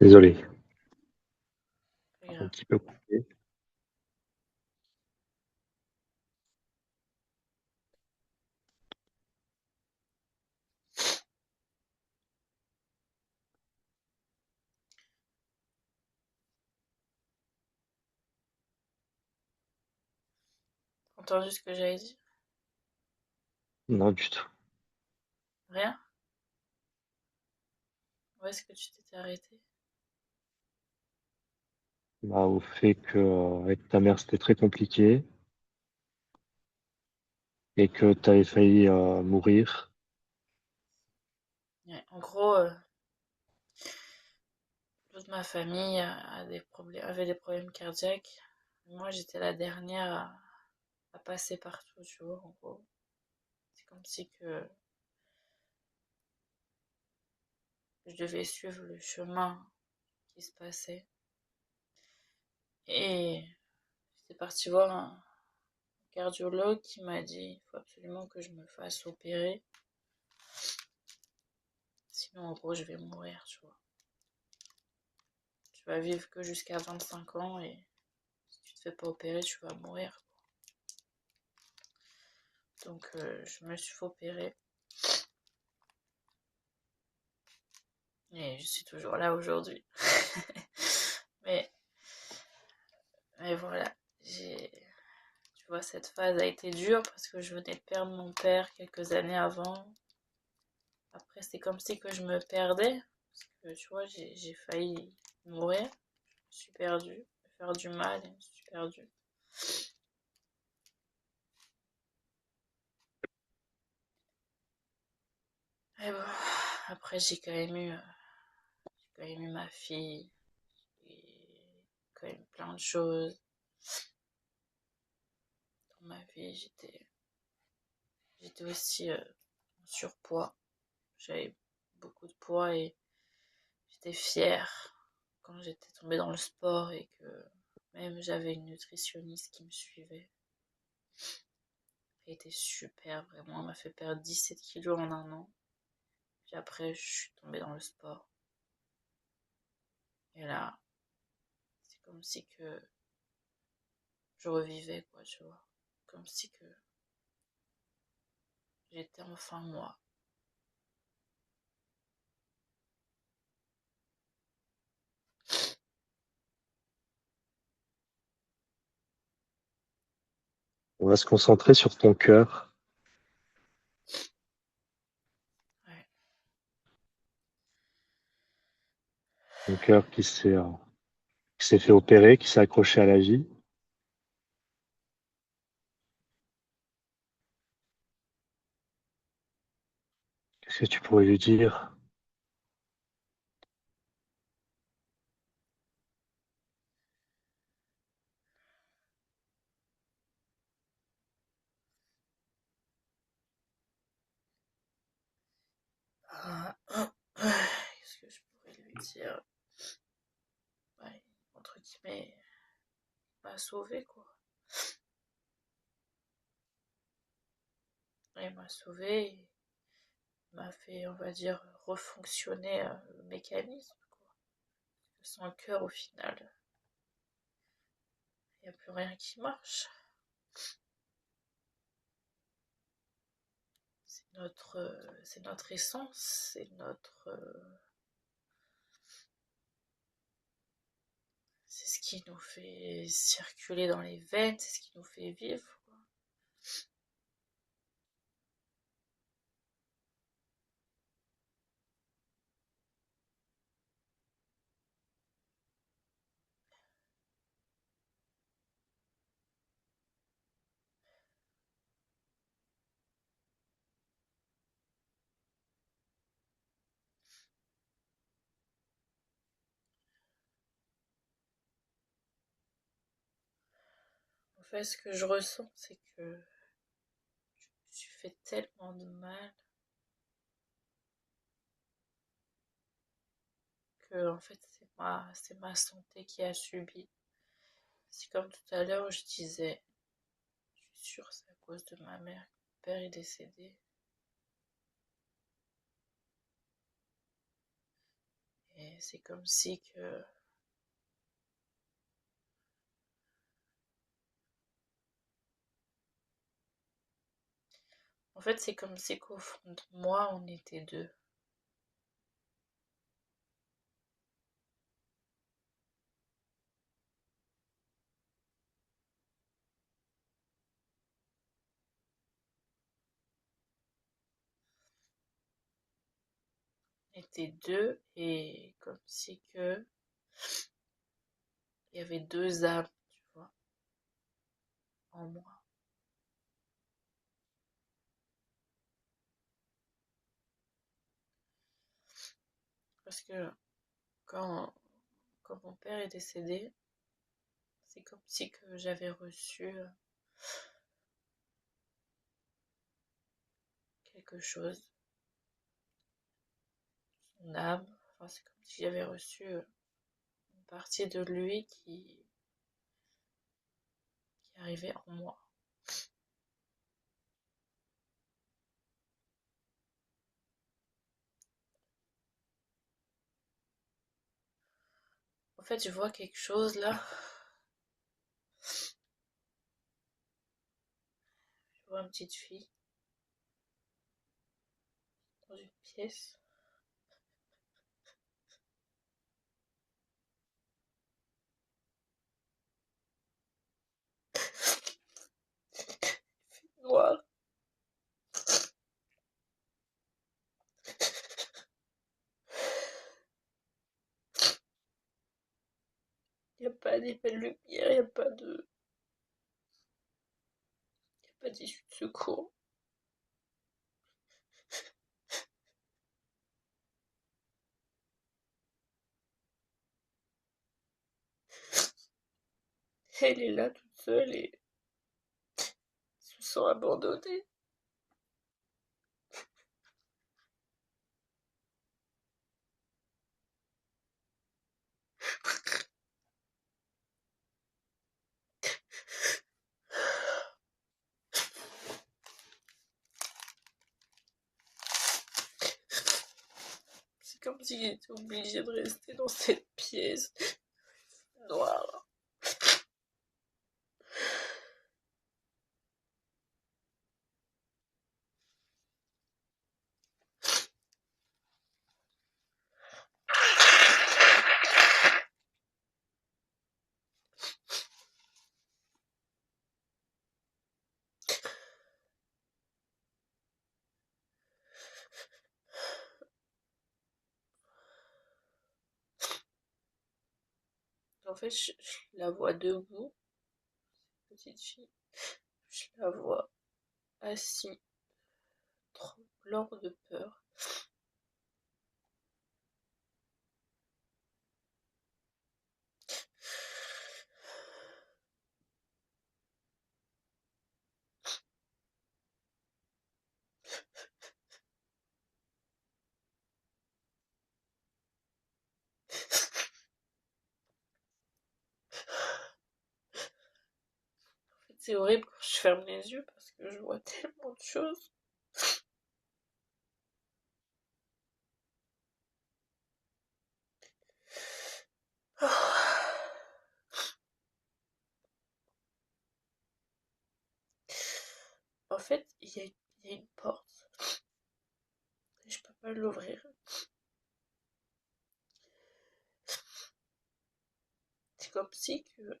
Speaker 2: Désolé,
Speaker 1: Pas
Speaker 2: un
Speaker 1: grave.
Speaker 2: petit peu coupé.
Speaker 1: Entendu ce que j'avais dit?
Speaker 2: Non, du tout.
Speaker 1: Rien? Où est-ce que tu t'étais arrêté?
Speaker 2: Bah, au fait que avec ta mère, c'était très compliqué et que tu avais failli mourir.
Speaker 1: Ouais, en gros, toute ma famille avait des problèmes cardiaques. Moi, j'étais la dernière à passer partout, tu vois, en gros. C'est comme si que je devais suivre le chemin qui se passait. Et j'étais partie voir un cardiologue qui m'a dit il faut absolument que je me fasse opérer. Sinon, en gros, je vais mourir, tu vois. Tu vas vivre que jusqu'à 25 ans et si tu te fais pas opérer, tu vas mourir. Donc, je me suis fait opérer et je suis toujours là aujourd'hui. mais, mais voilà, tu vois, cette phase a été dure parce que je venais de perdre mon père quelques années avant. Après, c'est comme si que je me perdais. Parce que, tu vois, j'ai failli mourir. Je me suis perdue. Me faire du mal et je me suis perdue. Et bon, après, j'ai quand même eu ma fille. Et quand même plein de choses dans ma vie. J'étais aussi en surpoids. J'avais beaucoup de poids et j'étais fière quand j'étais tombée dans le sport et que même j'avais une nutritionniste qui me suivait. Elle était super, vraiment. Elle m'a fait perdre 17 kilos en un an. Puis après, je suis tombée dans le sport. Et là, c'est comme si que je revivais, quoi, tu vois. Comme si que j'étais enfin moi.
Speaker 2: On va se concentrer sur ton cœur,
Speaker 1: Ouais.
Speaker 2: ton cœur qui s'est fait opérer, qui s'est accroché à la vie. Qu'est-ce que tu pourrais lui dire?
Speaker 1: Ah, qu'est-ce que je pourrais lui dire? Ouais, entre guillemets, il m'a sauvé, quoi. Il m'a sauvé, il m'a fait, on va dire, refonctionner le mécanisme, quoi. Sans cœur, au final, il n'y a plus rien qui marche. C'est notre essence, c'est ce qui nous fait circuler dans les veines, c'est ce qui nous fait vivre, quoi. En fait, ce que je ressens, c'est que je me suis fait tellement de mal que, en fait, c'est ma santé qui a subi. C'est comme tout à l'heure où je disais, je suis sûre, c'est à cause de ma mère que mon père est décédé. Et c'est comme si que, en fait, c'est comme si qu'au fond de moi, on était deux. On était deux et comme si que il y avait deux âmes, tu vois, en moi. Parce que quand, quand mon père est décédé, c'est comme si que j'avais reçu quelque chose, son âme. Enfin, c'est comme si j'avais reçu une partie de lui qui arrivait en moi. En fait, je vois quelque chose là. Je vois une petite fille dans une pièce. Noire. Il n'y a pas d'effet de lumière, il n'y a pas d'issue de secours. Elle est là toute seule et se sent abandonnée. C'est comme si j'étais obligée de rester dans cette pièce noire. En fait, je la vois debout, petite fille. Je la vois assise, tremblant de peur. En fait, c'est horrible quand je ferme les yeux parce que je vois tellement de choses. En fait, il y a une porte et je peux pas l'ouvrir. C'est comme si que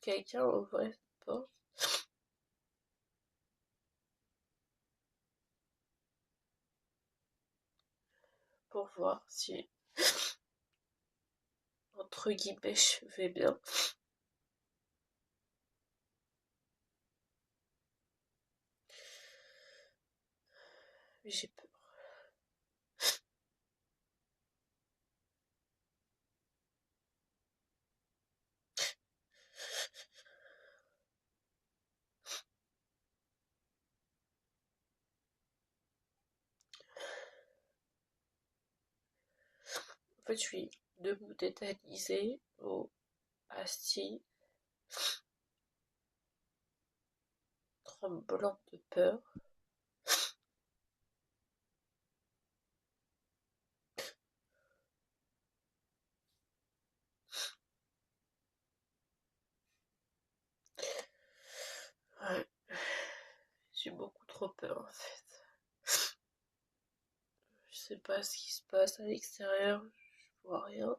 Speaker 1: quelqu'un ouvrait cette porte pour voir si, entre guillemets, je vais bien. Mais j'ai peur. En fait, je suis debout tétanisée, assis, tremblant de peur. Ouais, j'ai beaucoup trop peur en fait. Je sais pas ce qui se passe à l'extérieur, je vois rien.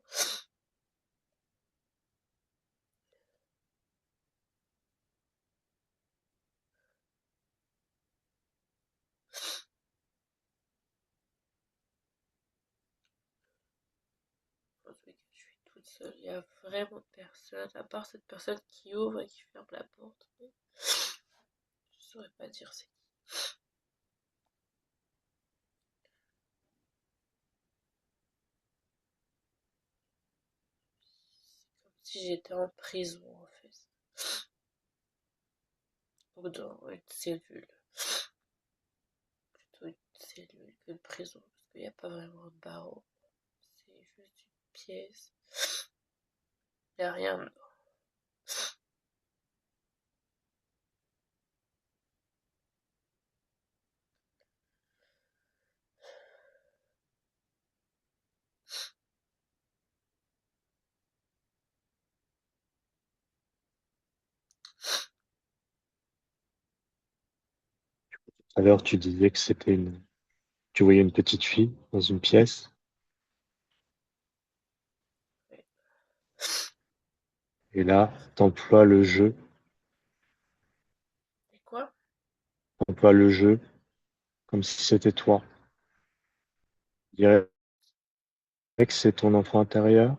Speaker 1: En tout cas, je suis toute seule, il y a vraiment personne, à part cette personne qui ouvre et qui ferme la porte. Je saurais pas dire c'est qui. C'est comme si j'étais en prison en fait. Ou dans une cellule. Plutôt une cellule qu'une prison, parce qu'il n'y a pas vraiment de barreau. C'est juste une pièce. Il n'y a rien dedans.
Speaker 2: Tout à l'heure, tu disais que tu voyais une petite fille dans une pièce,
Speaker 1: Ouais.
Speaker 2: et là, t'emploies le jeu,
Speaker 1: Et quoi?
Speaker 2: t'emploies le jeu comme si c'était toi. Je dirais que c'est ton enfant intérieur.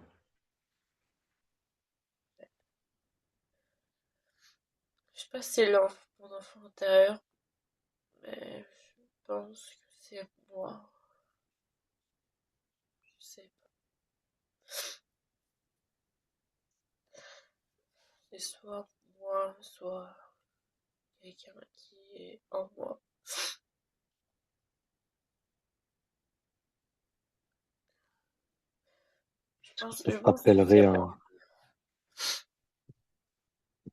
Speaker 1: Je sais pas si c'est mon enfant intérieur, mais je pense que c'est moi. Je sais pas. C'est soit moi, soit quelqu'un qui est en moi.
Speaker 2: Ça
Speaker 1: Je
Speaker 2: te
Speaker 1: pense que
Speaker 2: rappellerait
Speaker 1: c'est
Speaker 2: un,
Speaker 1: moi.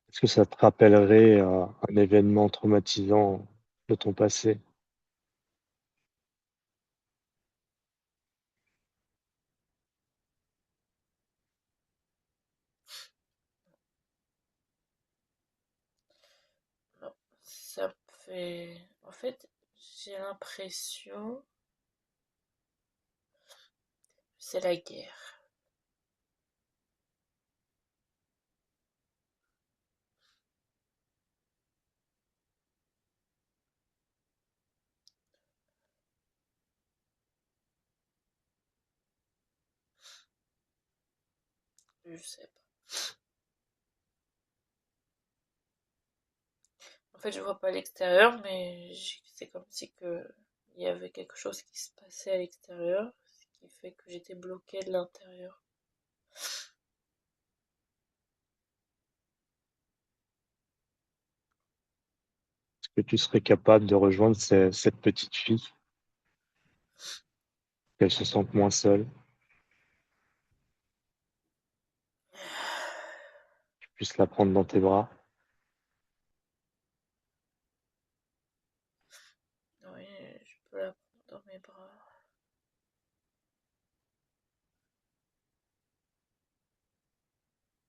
Speaker 2: est-ce que ça te rappellerait un événement traumatisant de ton passé?
Speaker 1: Non, ça me fait. En fait, j'ai l'impression que c'est la guerre. plus, je sais pas. En fait, je vois pas l'extérieur, mais c'est comme si que il y avait quelque chose qui se passait à l'extérieur, ce qui fait que j'étais bloquée de l'intérieur.
Speaker 2: Est-ce que tu serais capable de rejoindre cette petite fille, qu'elle se sente moins seule, que tu puisses la prendre dans tes bras?
Speaker 1: Oui, je peux la prendre dans mes bras.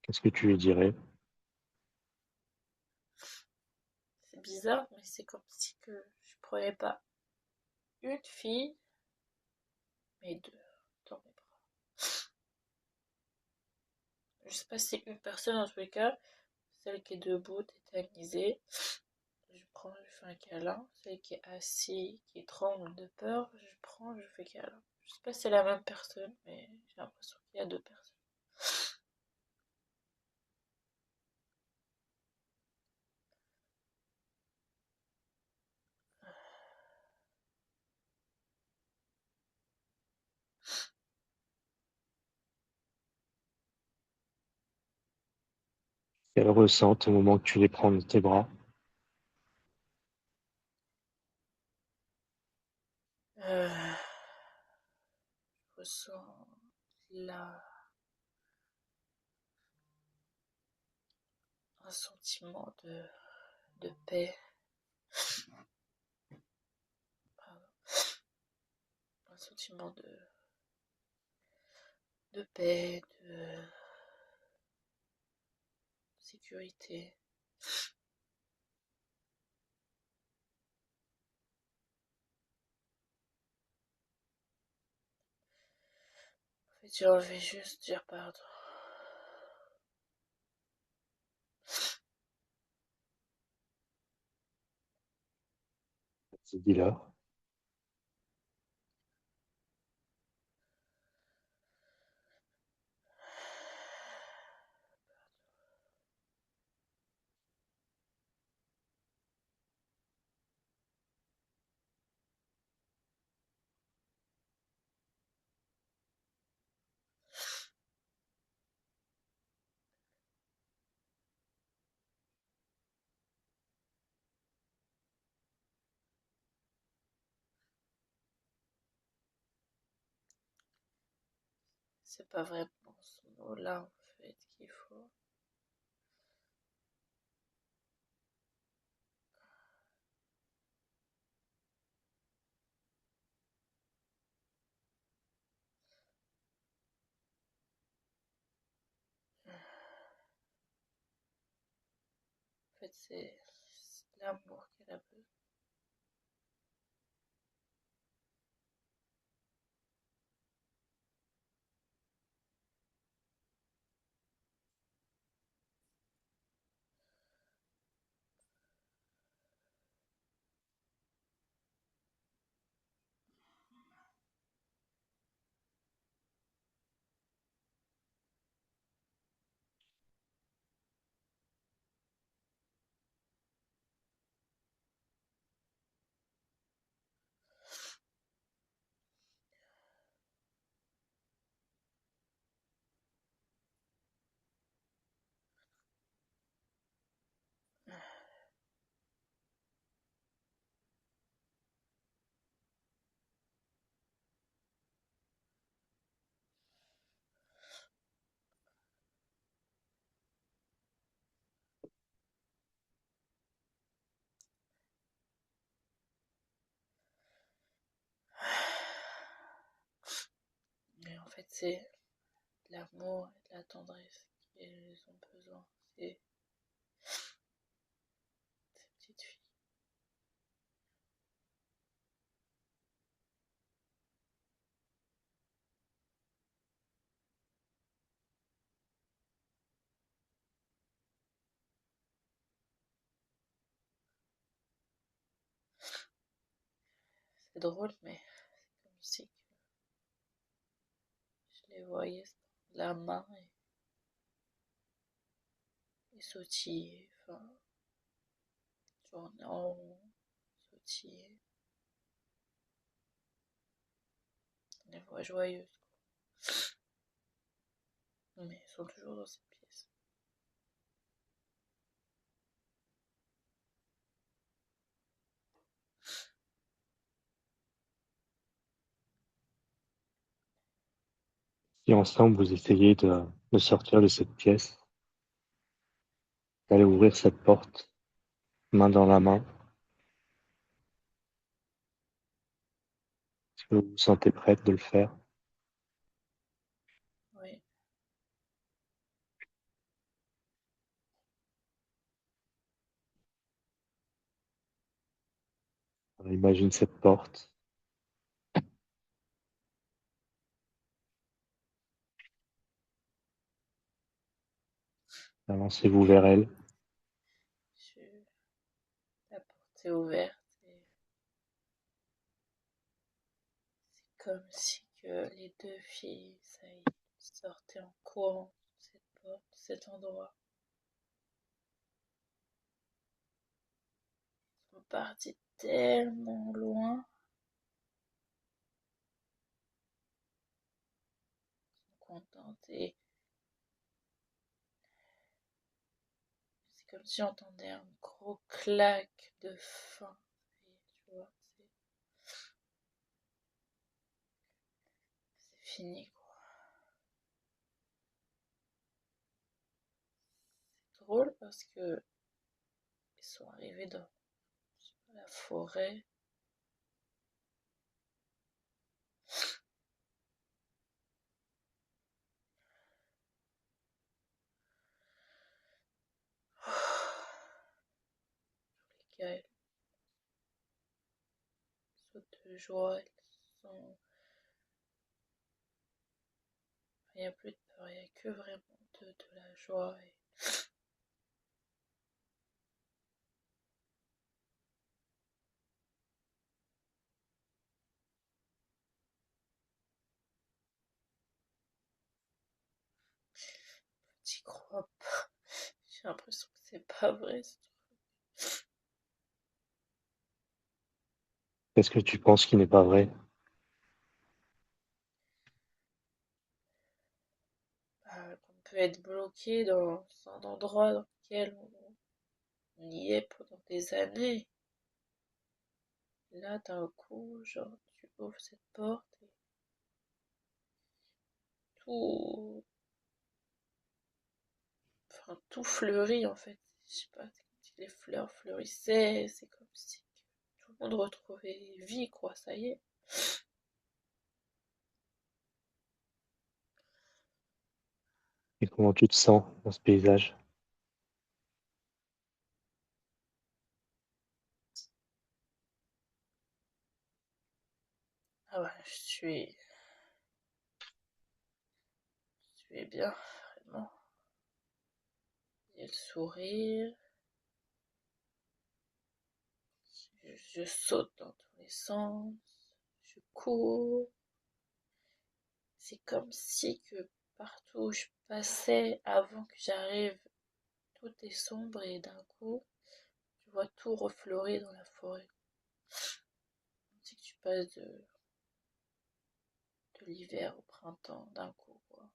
Speaker 2: Qu'est-ce que tu lui dirais?
Speaker 1: C'est bizarre, mais c'est comme si que je prenais pas une fille, mais deux dans mes bras. Je sais pas si c'est une personne en tous les cas, celle qui est debout, tétanisée. Je prends, je fais un câlin. Celle qui est assise, qui tremble de peur, je prends, je fais câlin. Je sais pas si c'est la même personne, mais j'ai l'impression qu'il y a deux personnes.
Speaker 2: Qu'elle ressente au moment que tu les prends dans tes bras.
Speaker 1: Euh, je ressens là un sentiment de paix, pardon, un sentiment de paix, de sécurité. En fait, j'ai envie juste de dire pardon.
Speaker 2: Dis-leur.
Speaker 1: C'est pas vraiment ce mot-là, en fait, qu'il faut. En fait, c'est l'amour qu'elle a besoin. Mais en fait, c'est l'amour et la tendresse qu'ils ont besoin. C'est ces petites filles. C'est drôle, mais c'est comme si je les voyais se prendre la main et et sautiller, enfin, tourner en rond, sautiller, les voix joyeuses, mais elles sont toujours dans cette pièce.
Speaker 2: Et ensemble, vous essayez de sortir de cette pièce, d'aller ouvrir cette porte, main dans la main. Est-ce que vous vous sentez prête de le faire?
Speaker 1: Oui,
Speaker 2: Alors, imagine cette porte, avancez-vous vers elle.
Speaker 1: la porte est ouverte et c'est comme si que les deux filles, ça y est, sortaient en courant de cette porte, de cet endroit. Elles sont parties tellement loin, contentes et c'est comme si j'entendais un gros claque de fin. Et tu vois, c'est fini quoi. C'est drôle parce que ils sont arrivés dans la forêt. Lesquels sautent de joie, ils sont... il n'y a plus de peur, il n'y a que vraiment de la joie. Et j'y crois pas. J'ai l'impression que c'est pas vrai.
Speaker 2: Qu'est-ce que tu penses qui n'est pas vrai?
Speaker 1: Qu'on peut être bloqué dans un endroit dans lequel on y est pendant des années. Là, d'un coup, genre, tu ouvres cette porte et tout, enfin, tout fleurit en fait. Je sais pas, c'est comme si les fleurs fleurissaient, c'est comme si tout le monde retrouvait vie, quoi, ça y est.
Speaker 2: Et comment tu te sens dans ce paysage?
Speaker 1: Ah ouais, je suis bien, vraiment. Il y a le sourire, je saute dans tous les sens, je cours. C'est comme si que partout où je passais avant que j'arrive, tout est sombre et d'un coup, tu vois tout refleurir dans la forêt. C'est que tu passes de l'hiver au printemps d'un coup, quoi.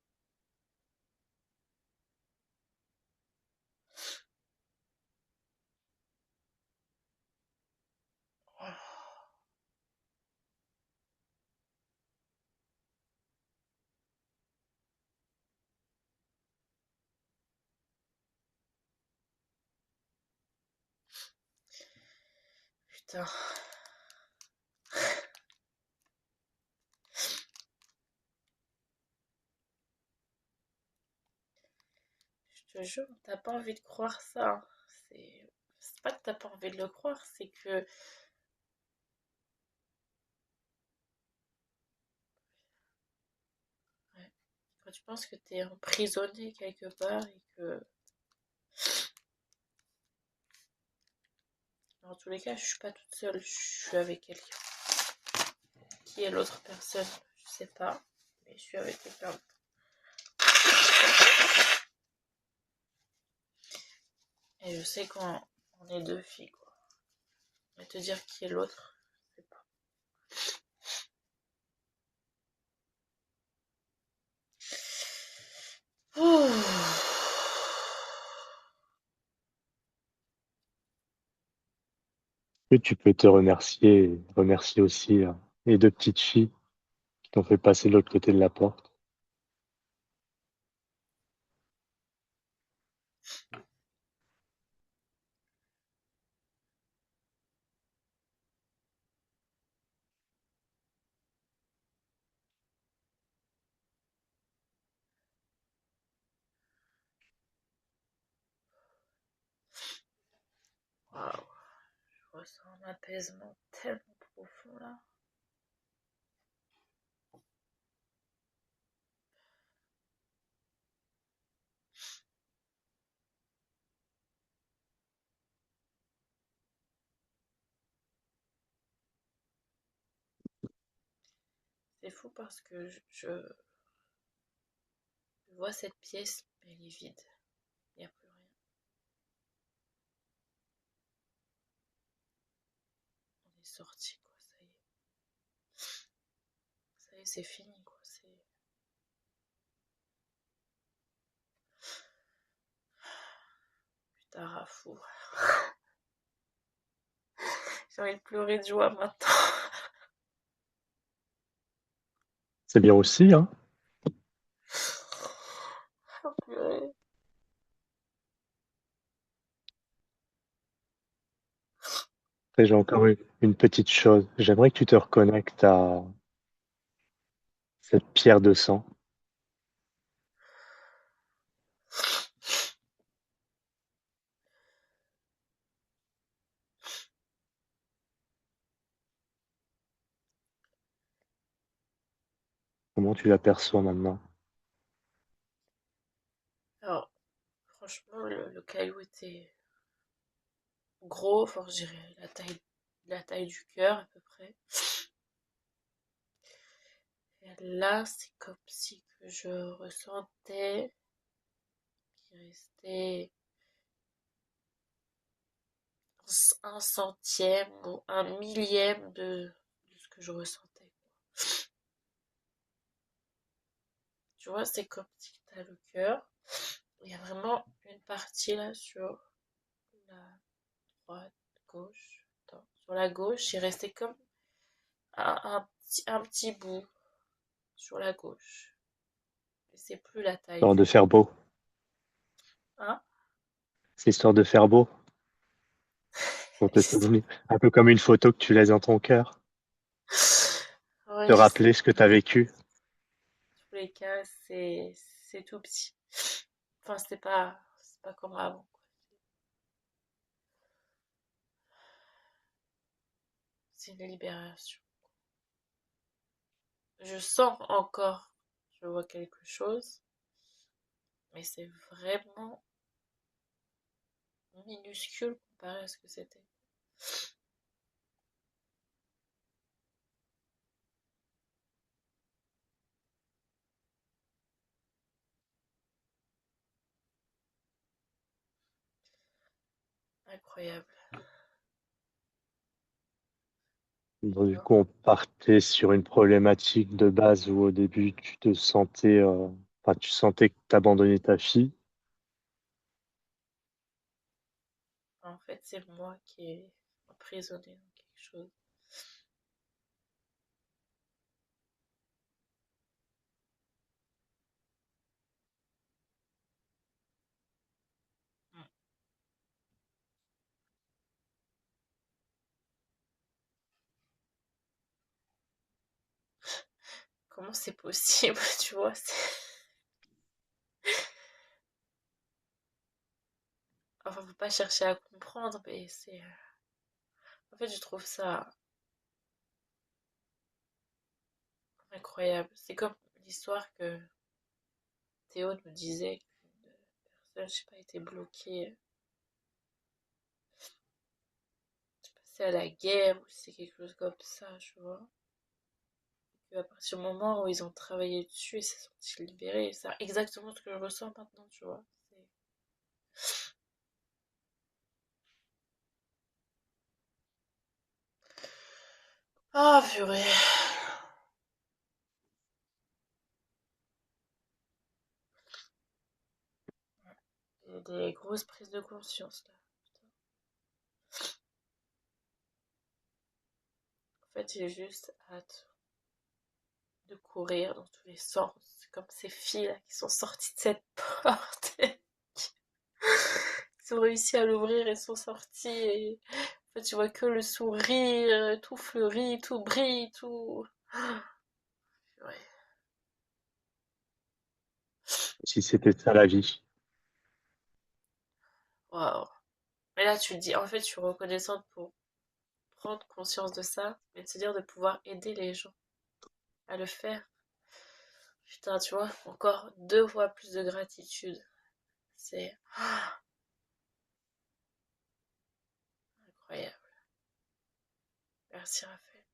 Speaker 1: Putain, je te jure, t'as pas envie de croire ça, hein. C'est pas que t'as pas envie de le croire, c'est que ouais, quand tu penses que t'es emprisonné quelque part et que dans tous les cas, je suis pas toute seule, je suis avec quelqu'un. Qui est l'autre personne? Je sais pas, mais je suis avec quelqu'un. Et je sais qu'on est deux filles, quoi. Mais te dire qui est l'autre, je sais pas. Ouh.
Speaker 2: Et tu peux te remercier, et remercier aussi les deux petites filles qui t'ont fait passer de l'autre côté de la porte.
Speaker 1: Waouh, je ressens un apaisement tellement profond là. C'est fou parce que je vois cette pièce, mais elle est vide. Il n'y a plus rien. On est sorti, quoi. Ça y est. Ça y est, c'est fini, quoi. C'est putain, rafou. J'ai envie de pleurer de joie maintenant.
Speaker 2: C'est bien aussi, hein.
Speaker 1: Oh, purée.
Speaker 2: Après, j'ai encore une petite chose. J'aimerais que tu te reconnectes à cette pierre de sang. Comment tu l'aperçois maintenant?
Speaker 1: Alors, franchement, le caillou était gros, enfin, je dirais la taille du cœur à peu près. Et là, c'est comme si que je ressentais qu'il restait un centième ou un millième de ce que je ressentais. Tu vois, c'est comme si tu as le cœur. Il y a vraiment une partie là sur la droite, gauche. Attends, sur la gauche, il restait comme un petit bout sur la gauche. Et c'est plus la taille
Speaker 2: Histoire
Speaker 1: du
Speaker 2: de
Speaker 1: cœur.
Speaker 2: faire beau.
Speaker 1: Hein?
Speaker 2: C'est histoire de faire beau. Pour te souvenir. Un peu comme une photo que tu laisses dans ton cœur.
Speaker 1: Ouais,
Speaker 2: Te
Speaker 1: je sais.
Speaker 2: rappeler ce que tu as vécu.
Speaker 1: Dans tous les cas, c'est tout petit. Enfin, c'est pas comme avant, quoi. C'est une libération. Je sens encore, je vois quelque chose, mais c'est vraiment minuscule comparé à ce que c'était. Incroyable.
Speaker 2: Donc, du
Speaker 1: Non.
Speaker 2: coup, on partait sur une problématique de base où au début, tu te sentais, enfin, tu sentais que tu abandonnais ta fille.
Speaker 1: En fait, c'est moi qui est emprisonné dans quelque chose. Mm. Comment c'est possible, tu vois? Enfin, faut pas chercher à comprendre, mais c'est. En fait, je trouve ça incroyable. C'est comme l'histoire que Théo nous disait qu'une personne, je sais pas, était bloquée, je sais pas si c'est à la guerre ou si c'est quelque chose comme ça, tu vois. Et à partir du moment où ils ont travaillé dessus, ils se sont sentis libérés. C'est exactement ce que je ressens maintenant, tu vois. Ah, purée. J'ai des grosses prises de conscience là. En fait, j'ai juste hâte de courir dans tous les sens, comme ces filles là qui sont sorties de cette porte. Ils ont réussi à l'ouvrir et sont sortis et en fait, tu vois que le sourire, tout fleurit, tout brille, tout. Ouais.
Speaker 2: Si c'était ça la vie.
Speaker 1: Waouh. Mais là, tu te dis, en fait, je suis reconnaissante pour prendre conscience de ça, mais de se dire de pouvoir aider les gens à le faire. Putain, tu vois, encore 2 fois plus de gratitude. C'est incroyable. Merci Raphaël.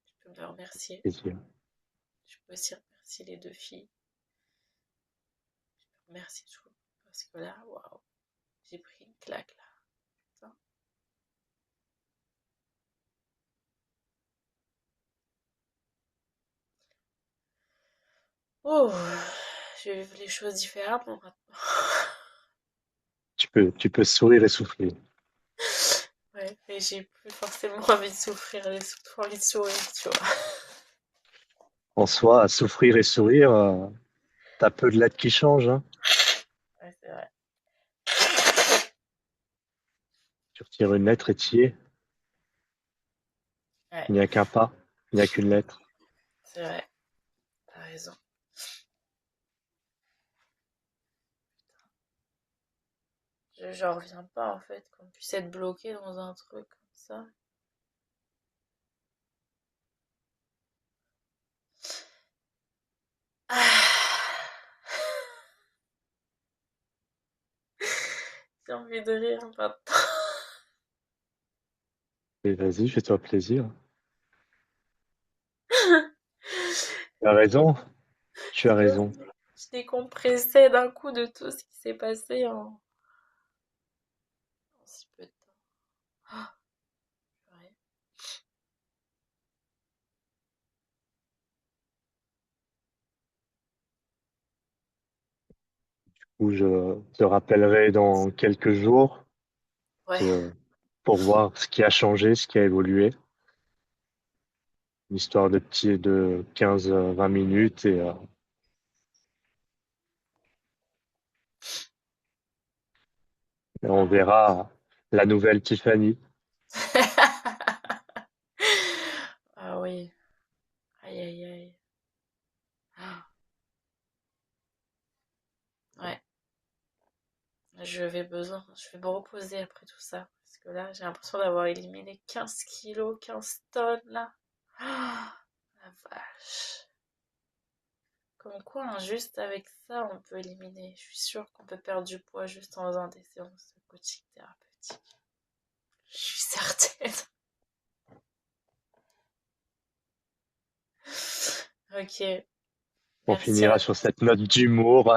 Speaker 1: Tu peux me remercier.
Speaker 2: Plaisir.
Speaker 1: Je peux aussi remercier les 2 filles. Merci tout. Parce que là, waouh, j'ai pris une claque là. Putain. Oh, je vais vivre les choses différemment maintenant.
Speaker 2: Tu peux sourire et souffler.
Speaker 1: Ouais, et j'ai plus forcément envie de souffrir, j'ai surtout envie de sourire, tu vois.
Speaker 2: En soi, à souffrir et sourire, t'as peu de lettres qui changent, hein.
Speaker 1: Ouais, c'est vrai.
Speaker 2: Tu retires une lettre et t'y es.
Speaker 1: Ouais,
Speaker 2: Il n'y a qu'un pas, il n'y a qu'une lettre.
Speaker 1: c'est vrai. T'as raison. J'en reviens pas en fait qu'on puisse être bloqué dans un truc comme ça. Ah, j'ai envie de rire maintenant.
Speaker 2: Et vas-y, fais-toi plaisir. Tu as raison, tu as
Speaker 1: Putain,
Speaker 2: raison.
Speaker 1: je décompressais d'un coup de tout ce qui s'est passé en si peu de temps. Ah, ouais.
Speaker 2: Ou je te rappellerai dans quelques jours
Speaker 1: Ouais,
Speaker 2: de- pour voir ce qui a changé, ce qui a évolué. Une histoire de 15-20 minutes et on
Speaker 1: waouh.
Speaker 2: verra la nouvelle Tiffany.
Speaker 1: Ah oui, aïe aïe aïe. Ah, ouais, je vais me reposer après tout ça. Parce que là, j'ai l'impression d'avoir éliminé 15 kilos, 15 tonnes là. Ah, la vache. Comme quoi, hein, juste avec ça, on peut éliminer. Je suis sûre qu'on peut perdre du poids juste en faisant des séances de coaching thérapeutique. Je suis certaine. Ok,
Speaker 2: On
Speaker 1: merci
Speaker 2: finira sur cette note d'humour.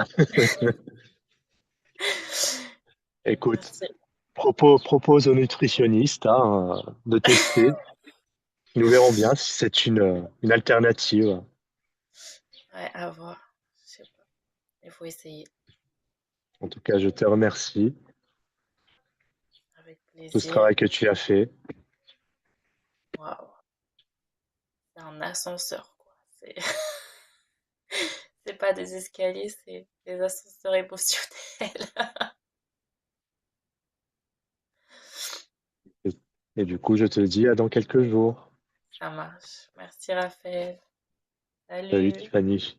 Speaker 2: Écoute,
Speaker 1: Merci.
Speaker 2: propose aux nutritionnistes, hein, de tester. Nous verrons bien si c'est une alternative.
Speaker 1: Ouais, à voir. Je sais pas. Il faut essayer.
Speaker 2: En tout cas, je te remercie.
Speaker 1: Avec
Speaker 2: Tout ce
Speaker 1: plaisir.
Speaker 2: travail que tu as fait.
Speaker 1: Waouh. C'est un ascenseur, quoi. C'est c'est pas des escaliers, c'est des ascenseurs émotionnels.
Speaker 2: Et du coup, je te dis à dans quelques jours.
Speaker 1: Ça marche. Merci Raphaël.
Speaker 2: Salut
Speaker 1: Salut.
Speaker 2: Tiffany.